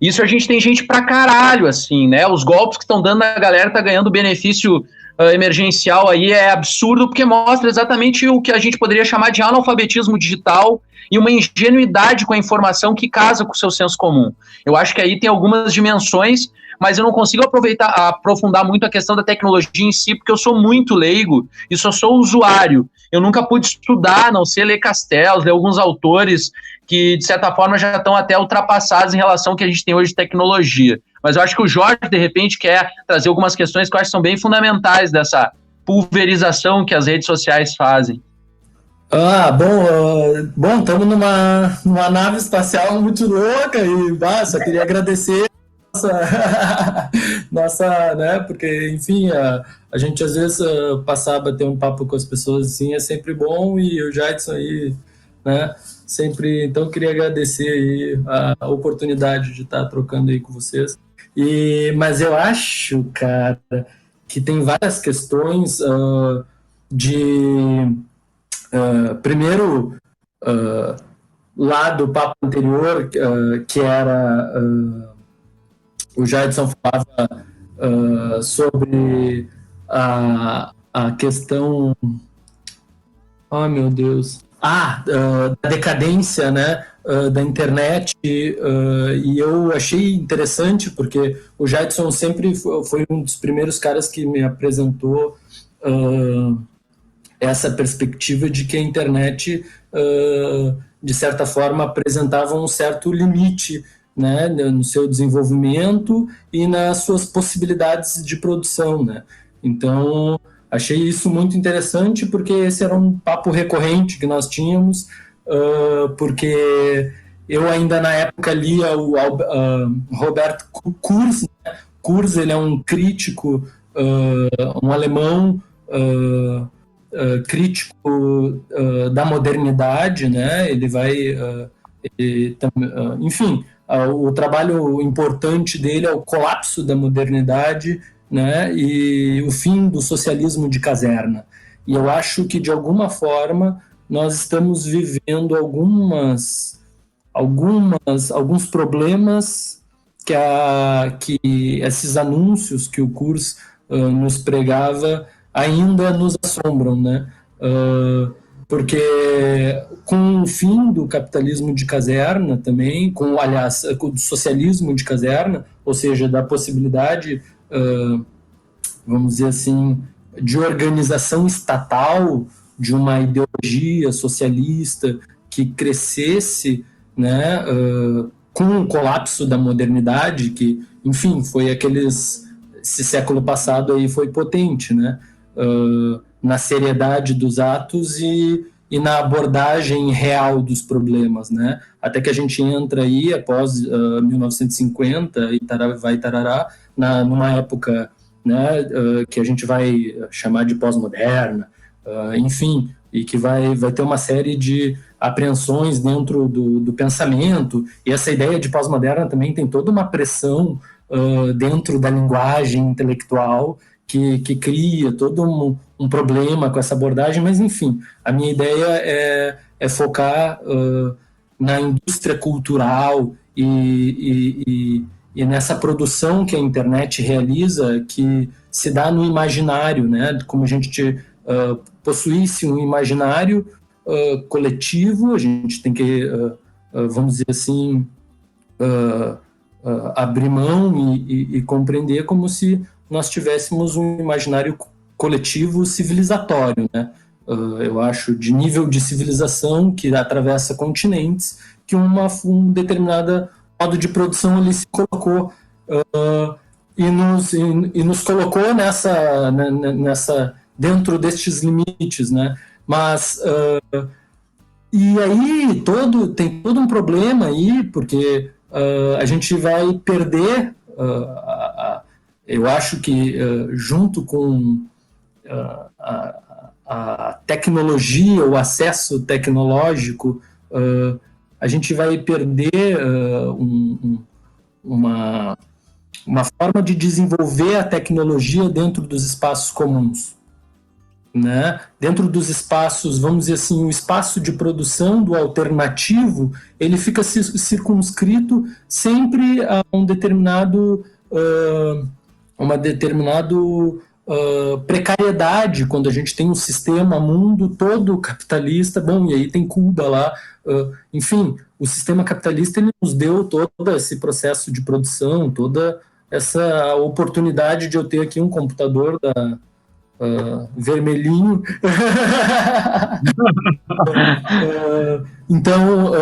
Isso a gente tem gente pra caralho, assim, né? Os golpes que estão dando a galera tá ganhando benefício emergencial aí é absurdo, porque mostra exatamente o que a gente poderia chamar de analfabetismo digital e uma ingenuidade com a informação que casa com o seu senso comum. Eu acho que aí tem algumas dimensões, mas eu não consigo aprofundar muito a questão da tecnologia em si, porque eu sou muito leigo e só sou usuário. Eu nunca pude estudar, a não ser ler Castells, ler alguns autores que, de certa forma, já estão até ultrapassados em relação ao que a gente tem hoje de tecnologia. Mas eu acho que o Jorge, de repente, quer trazer algumas questões que eu acho que são bem fundamentais dessa pulverização que as redes sociais fazem. Bom, estamos numa nave espacial muito louca e só queria agradecer nossa, né, porque, enfim, a gente às vezes passar a bater um papo com as pessoas assim é sempre bom, e o Jadson aí, né, sempre, então eu queria agradecer aí a oportunidade de estar trocando aí com vocês, mas eu acho, cara, que tem várias questões primeiro, lá do papo anterior, que era o Jadson falava sobre a questão, meu Deus, da decadência, né, da internet, e eu achei interessante porque o Jadson sempre foi um dos primeiros caras que me apresentou essa perspectiva de que a internet, de certa forma, apresentava um certo limite, né, no seu desenvolvimento e nas suas possibilidades de produção, né? Então, achei isso muito interessante, porque esse era um papo recorrente que nós tínhamos, porque eu ainda na época lia o Roberto Kurz, né? Kurz, ele é um crítico, um alemão, crítico da modernidade, né? Ele vai, enfim, o trabalho importante dele é o colapso da modernidade, né? E o fim do socialismo de caserna. E eu acho que de alguma forma nós estamos vivendo alguns problemas que esses anúncios que o Kurz nos pregava ainda nos assombram, né? Porque com o fim do capitalismo de caserna também, com o socialismo de caserna, ou seja, da possibilidade, vamos dizer assim, de organização estatal, de uma ideologia socialista que crescesse, né, com o colapso da modernidade, que, enfim, foi esse século passado aí foi potente, né, na seriedade dos atos e na abordagem real dos problemas, né, até que a gente entra aí, após 1950 e tarará, numa época, né, que a gente vai chamar de pós-moderna, enfim, e que vai ter uma série de apreensões dentro do pensamento, e essa ideia de pós-moderna também tem toda uma pressão dentro da linguagem intelectual que cria todo um problema com essa abordagem, mas enfim, a minha ideia é focar na indústria cultural e nessa produção que a internet realiza, que se dá no imaginário, né? Como a gente possuísse um imaginário coletivo, a gente tem que, vamos dizer assim, abrir mão e compreender como se nós tivéssemos um imaginário coletivo civilizatório, né? Eu acho, de nível de civilização que atravessa continentes, que um determinado modo de produção ali se colocou e nos colocou nessa dentro destes limites, né? Mas e aí tem todo um problema aí, porque a gente vai perder, eu acho que junto com a tecnologia, o acesso tecnológico, a gente vai perder uma forma de desenvolver a tecnologia dentro dos espaços comuns, né? Dentro dos espaços, vamos dizer assim, o espaço de produção do alternativo, ele fica circunscrito sempre a uma determinada precariedade, quando a gente tem um sistema mundo todo capitalista, bom, e aí tem Cuba lá, enfim, o sistema capitalista ele nos deu todo esse processo de produção, toda essa oportunidade de eu ter aqui um computador vermelhinho. Então,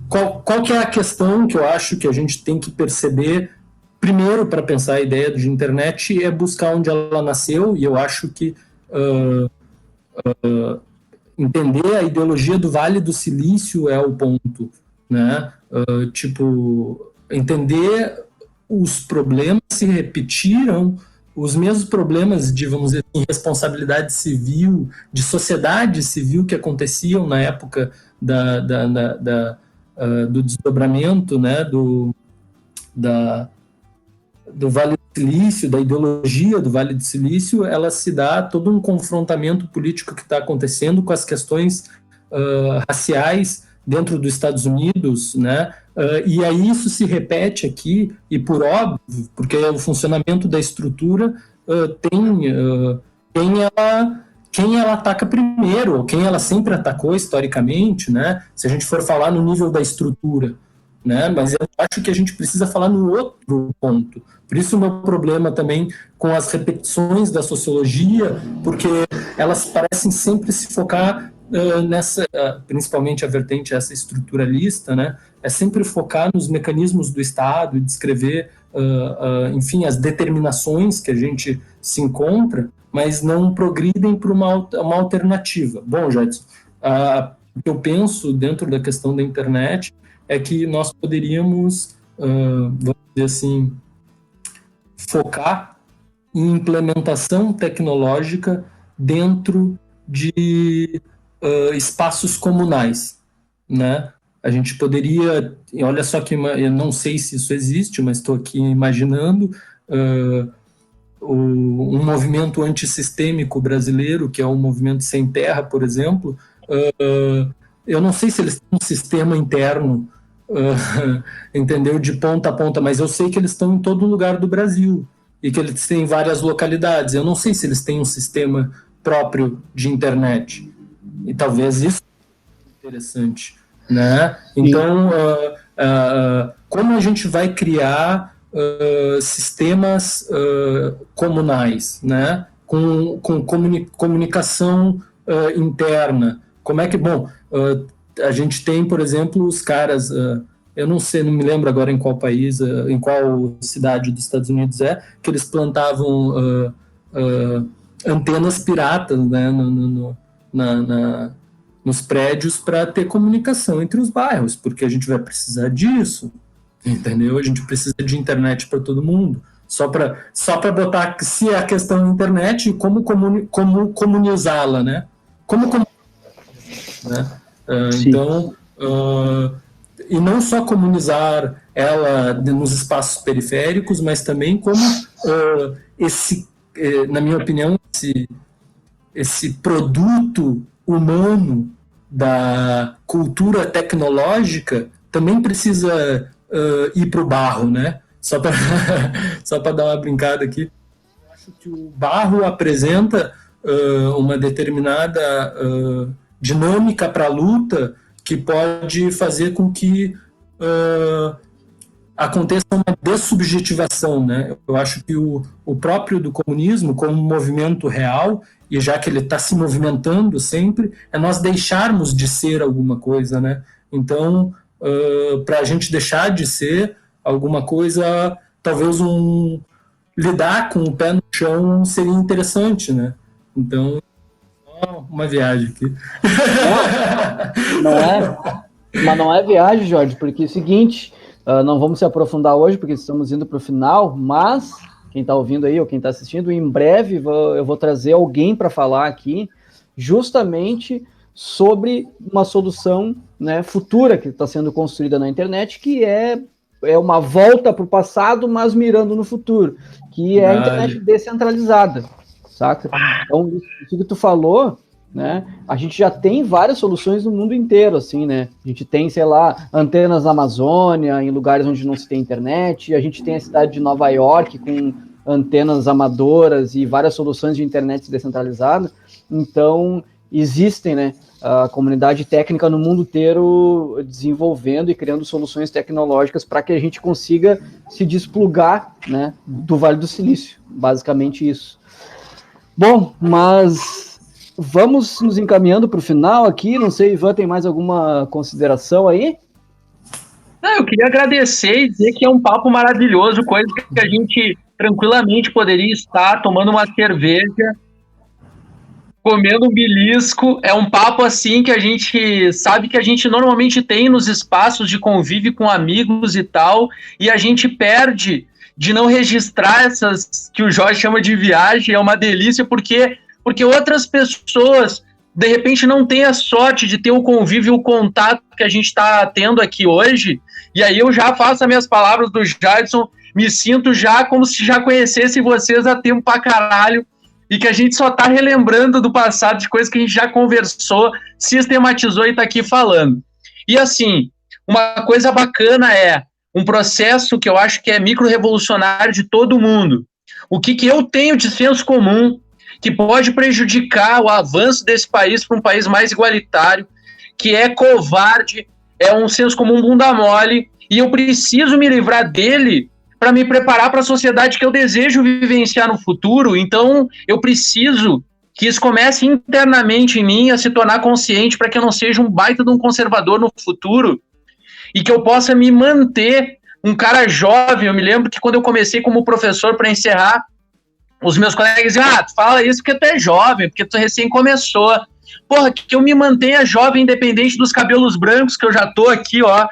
qual que é a questão que eu acho que a gente tem que perceber primeiro para pensar a ideia de internet é buscar onde ela nasceu, e eu acho que entender a ideologia do Vale do Silício é o ponto, né? Entender os problemas se repetiram, os mesmos problemas de, vamos dizer assim, responsabilidade civil, de sociedade civil que aconteciam na época do desdobramento, né, do Vale do Silício, da ideologia do Vale do Silício, ela se dá todo um confrontamento político que está acontecendo com as questões raciais dentro dos Estados Unidos, né? E aí isso se repete aqui, e por óbvio, porque o funcionamento da estrutura quem ela ataca primeiro, ou quem ela sempre atacou historicamente, né? Se a gente for falar no nível da estrutura, né? Mas eu acho que a gente precisa falar no outro ponto. Por isso o meu problema também com as repetições da sociologia, porque elas parecem sempre se focar nessa, principalmente a vertente essa estruturalista, né? É sempre focar nos mecanismos do Estado e descrever, enfim, as determinações que a gente se encontra, mas não progridem para uma alternativa. Bom, Jadson, o que eu penso dentro da questão da internet é que nós poderíamos, vamos dizer assim, focar em implementação tecnológica dentro de espaços comunais, né? A gente poderia, olha só que eu não sei se isso existe, mas estou aqui imaginando um movimento antissistêmico brasileiro, que é o Movimento Sem Terra, por exemplo. Eu não sei se eles têm um sistema interno, entendeu, de ponta a ponta, mas eu sei que eles estão em todo lugar do Brasil e que eles têm várias localidades. Eu não sei se eles têm um sistema próprio de internet. E talvez isso seja interessante, né? Então, como a gente vai criar sistemas comunais, né? Com comunicação interna? Como é que, a gente tem, por exemplo, os caras, eu não sei, não me lembro agora em qual país, em qual cidade dos Estados Unidos que eles plantavam antenas piratas, né, nos prédios para ter comunicação entre os bairros, porque a gente vai precisar disso, entendeu? A gente precisa de internet para todo mundo. Só para botar se a questão da internet, como comunizá-la, né? Né? Então, e não só comunizar ela nos espaços periféricos, mas também como na minha opinião, esse produto humano da cultura tecnológica também precisa ir para o barro, né? Só para dar uma brincada aqui. Eu acho que o barro apresenta uma determinada dinâmica para a luta que pode fazer com que aconteça uma dessubjetivação, né? Eu acho que o próprio do comunismo, como um movimento real, e já que ele está se movimentando sempre, é nós deixarmos de ser alguma coisa, né? Então, para a gente deixar de ser alguma coisa, talvez lidar com o pé no chão seria interessante, né? Então, uma viagem aqui. Mas não é viagem, Jorge, porque é o seguinte, não vamos se aprofundar hoje, porque estamos indo para o final, mas quem está ouvindo aí, ou quem está assistindo, em breve eu vou trazer alguém para falar aqui, justamente sobre uma solução, né, futura que está sendo construída na internet, que é uma volta para o passado, mas mirando no futuro, que é a internet descentralizada, saca? Então, isso que tu falou, né, a gente já tem várias soluções no mundo inteiro, assim, né? A gente tem, sei lá, antenas na Amazônia, em lugares onde não se tem internet, a gente tem a cidade de Nova York com antenas amadoras e várias soluções de internet descentralizada. Então, existem, né, a comunidade técnica no mundo inteiro desenvolvendo e criando soluções tecnológicas para que a gente consiga se desplugar, né, do Vale do Silício, basicamente isso. Bom, mas vamos nos encaminhando para o final aqui, não sei, Ivan, tem mais alguma consideração aí? Eu queria agradecer e dizer que é um papo maravilhoso, coisa que a gente tranquilamente poderia estar tomando uma cerveja, comendo um belisco. É um papo assim que a gente sabe que a gente normalmente tem nos espaços de convívio com amigos e tal, e a gente perde de não registrar essas que o Jorge chama de viagem. É uma delícia porque outras pessoas de repente não têm a sorte de ter o convívio e o contato que a gente está tendo aqui hoje. E aí eu já faço as minhas palavras do Jadson, me sinto já como se já conhecesse vocês há tempo pra caralho, e que a gente só tá relembrando do passado, de coisas que a gente já conversou, sistematizou e tá aqui falando. E assim, uma coisa bacana é um processo que eu acho que é micro-revolucionário de todo mundo. O que eu tenho de senso comum que pode prejudicar o avanço desse país para um país mais igualitário, que é covarde, é um senso comum bunda mole, e eu preciso me livrar dele para me preparar para a sociedade que eu desejo vivenciar no futuro. Então, eu preciso que isso comece internamente em mim a se tornar consciente para que eu não seja um baita de um conservador no futuro e que eu possa me manter um cara jovem. Eu me lembro que quando eu comecei como professor, para encerrar, os meus colegas diziam, tu fala isso porque tu é jovem, porque tu recém começou. Porra, que eu me mantenha jovem, independente dos cabelos brancos, que eu já tô aqui, ó,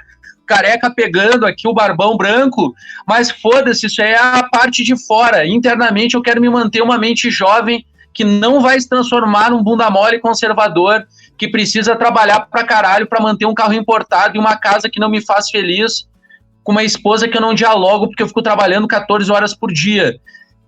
careca pegando aqui o barbão branco, mas foda-se, isso é a parte de fora. Internamente eu quero me manter uma mente jovem que não vai se transformar num bunda mole conservador, que precisa trabalhar pra caralho pra manter um carro importado e uma casa que não me faz feliz, com uma esposa que eu não dialogo porque eu fico trabalhando 14 horas por dia.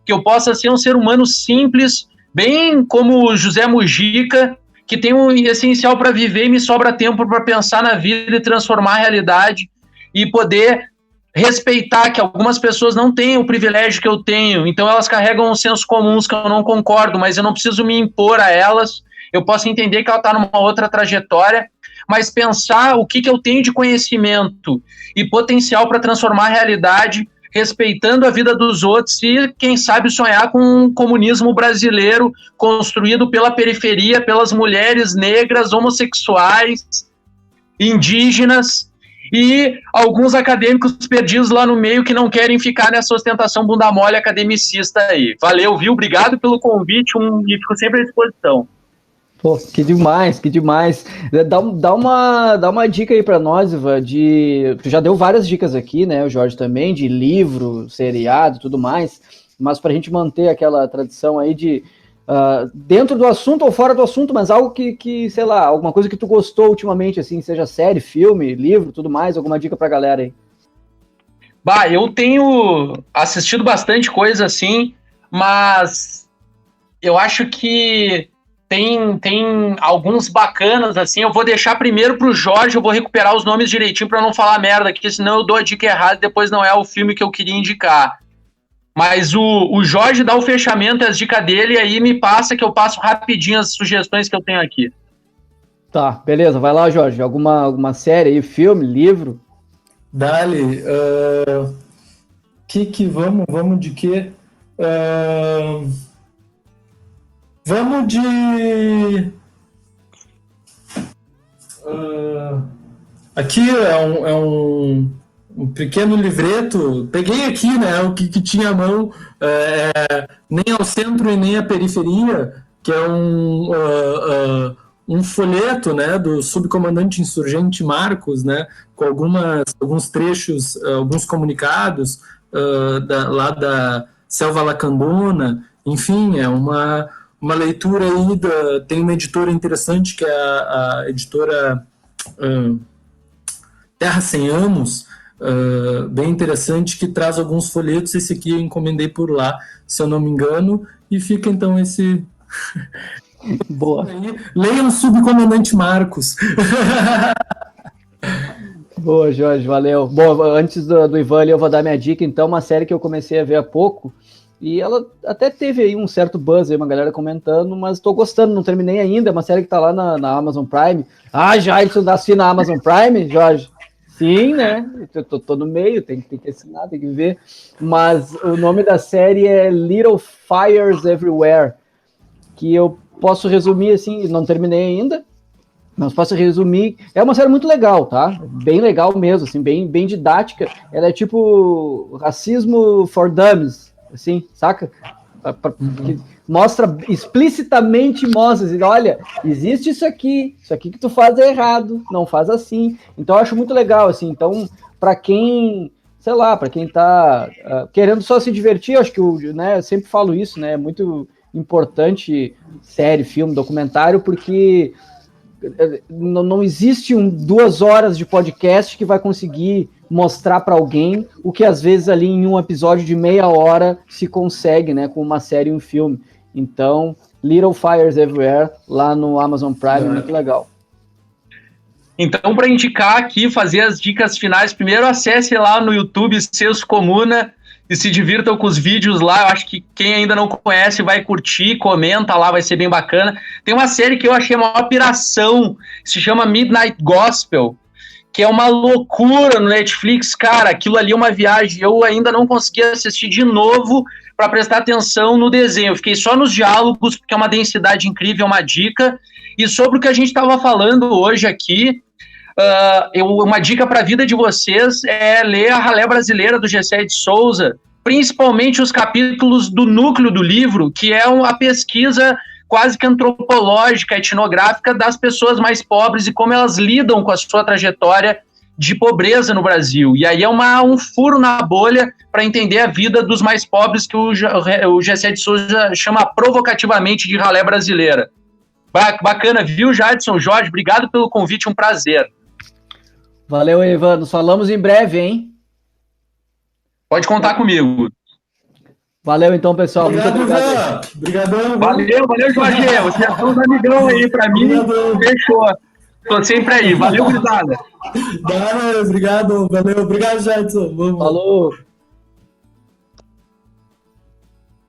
Que eu possa ser um ser humano simples, bem como o José Mujica, que tem um essencial para viver e me sobra tempo para pensar na vida e transformar a realidade e poder respeitar que algumas pessoas não têm o privilégio que eu tenho, então elas carregam uns sensos comuns que eu não concordo, mas eu não preciso me impor a elas, eu posso entender que ela está numa outra trajetória, mas pensar o que eu tenho de conhecimento e potencial para transformar a realidade, respeitando a vida dos outros e, quem sabe, sonhar com um comunismo brasileiro construído pela periferia, pelas mulheres negras, homossexuais, indígenas e alguns acadêmicos perdidos lá no meio que não querem ficar nessa ostentação bunda mole academicista aí. Valeu, viu? Obrigado pelo convite e fico sempre à disposição. Pô, que demais, que demais. Dá uma dica aí para nós, Ivan, tu já deu várias dicas aqui, né, o Jorge também, de livro, seriado e tudo mais, mas para a gente manter aquela tradição aí de, dentro do assunto ou fora do assunto, mas algo que, sei lá, alguma coisa que tu gostou ultimamente, assim, seja série, filme, livro, tudo mais, alguma dica pra galera aí? Bah, eu tenho assistido bastante coisa assim, mas eu acho que tem alguns bacanas, assim, eu vou deixar primeiro pro Jorge, eu vou recuperar os nomes direitinho pra não falar merda aqui, senão eu dou a dica errada e depois não é o filme que eu queria indicar. Mas o Jorge dá o fechamento e as dicas dele, e aí me passa que eu passo rapidinho as sugestões que eu tenho aqui. Tá, beleza, vai lá, Jorge, alguma série aí, filme, livro? Dali, vamos de quê? Vamos de... aqui é um pequeno livreto. Peguei aqui, né, o que tinha à mão, nem ao centro e nem à periferia, que é um folheto, né, do subcomandante insurgente Marcos, né, com alguns trechos, alguns comunicados lá da Selva Lacandona. Enfim, é uma leitura aí, tem uma editora interessante, que é a editora Terra Sem Amos, bem interessante, que traz alguns folhetos. Esse aqui eu encomendei por lá, se eu não me engano, e fica então esse... Boa. Leiam Subcomandante Marcos. Boa, Jorge, valeu. Bom, antes do Ivan ali, eu vou dar minha dica, então, uma série que eu comecei a ver há pouco, e ela até teve aí um certo buzz aí, uma galera comentando, mas tô gostando, não terminei ainda, é uma série que tá lá na Amazon Prime. Ah, Jairson, assina a Amazon Prime, Jorge? Sim, né? Eu tô no meio, tem que assinar, tem que ver. Mas o nome da série é Little Fires Everywhere, que eu posso resumir assim, não terminei ainda, mas posso resumir. É uma série muito legal, tá? Bem legal mesmo, assim, bem didática. Ela é tipo racismo for dummies, assim, saca? Que mostra explicitamente, assim, olha, existe isso aqui que tu faz é errado, não faz assim. Então eu acho muito legal, assim. Então, para quem, sei lá, para quem tá querendo só se divertir, acho que né, eu sempre falo isso, né? É muito importante série, filme, documentário, porque não existe 2 horas de podcast que vai conseguir mostrar para alguém o que às vezes ali em um episódio de meia hora se consegue, né, com uma série e um filme. Então, Little Fires Everywhere, lá no Amazon Prime, muito legal. Então, para indicar aqui, fazer as dicas finais, primeiro acesse lá no YouTube Senso Comuna e se divirtam com os vídeos lá. Eu acho que quem ainda não conhece vai curtir, comenta lá, vai ser bem bacana. Tem uma série que eu achei a maior piração, se chama Midnight Gospel, que é uma loucura no Netflix. Cara, aquilo ali é uma viagem. Eu ainda não consegui assistir de novo para prestar atenção no desenho. Eu fiquei só nos diálogos, porque é uma densidade incrível, uma dica. E sobre o que a gente estava falando hoje aqui, uma dica para a vida de vocês é ler A Ralé Brasileira, do Gessé de Souza, principalmente os capítulos do núcleo do livro, que é a pesquisa quase que antropológica, etnográfica das pessoas mais pobres e como elas lidam com a sua trajetória de pobreza no Brasil. E aí é um furo na bolha para entender a vida dos mais pobres, que o Gessé de Souza chama provocativamente de ralé brasileira. Bacana, viu, Jadson? Jorge, obrigado pelo convite, um prazer. Valeu, Ivan. Nos falamos em breve, hein? Pode contar comigo. Valeu, então, pessoal. Obrigado, muito obrigado. Ivan. Obrigadão. Valeu, Jorge. Você é um amigão aí para mim. Fechou. Tô sempre aí. Valeu, gurizada. Obrigado. Valeu. Obrigado, Jadson. Vamos. Falou.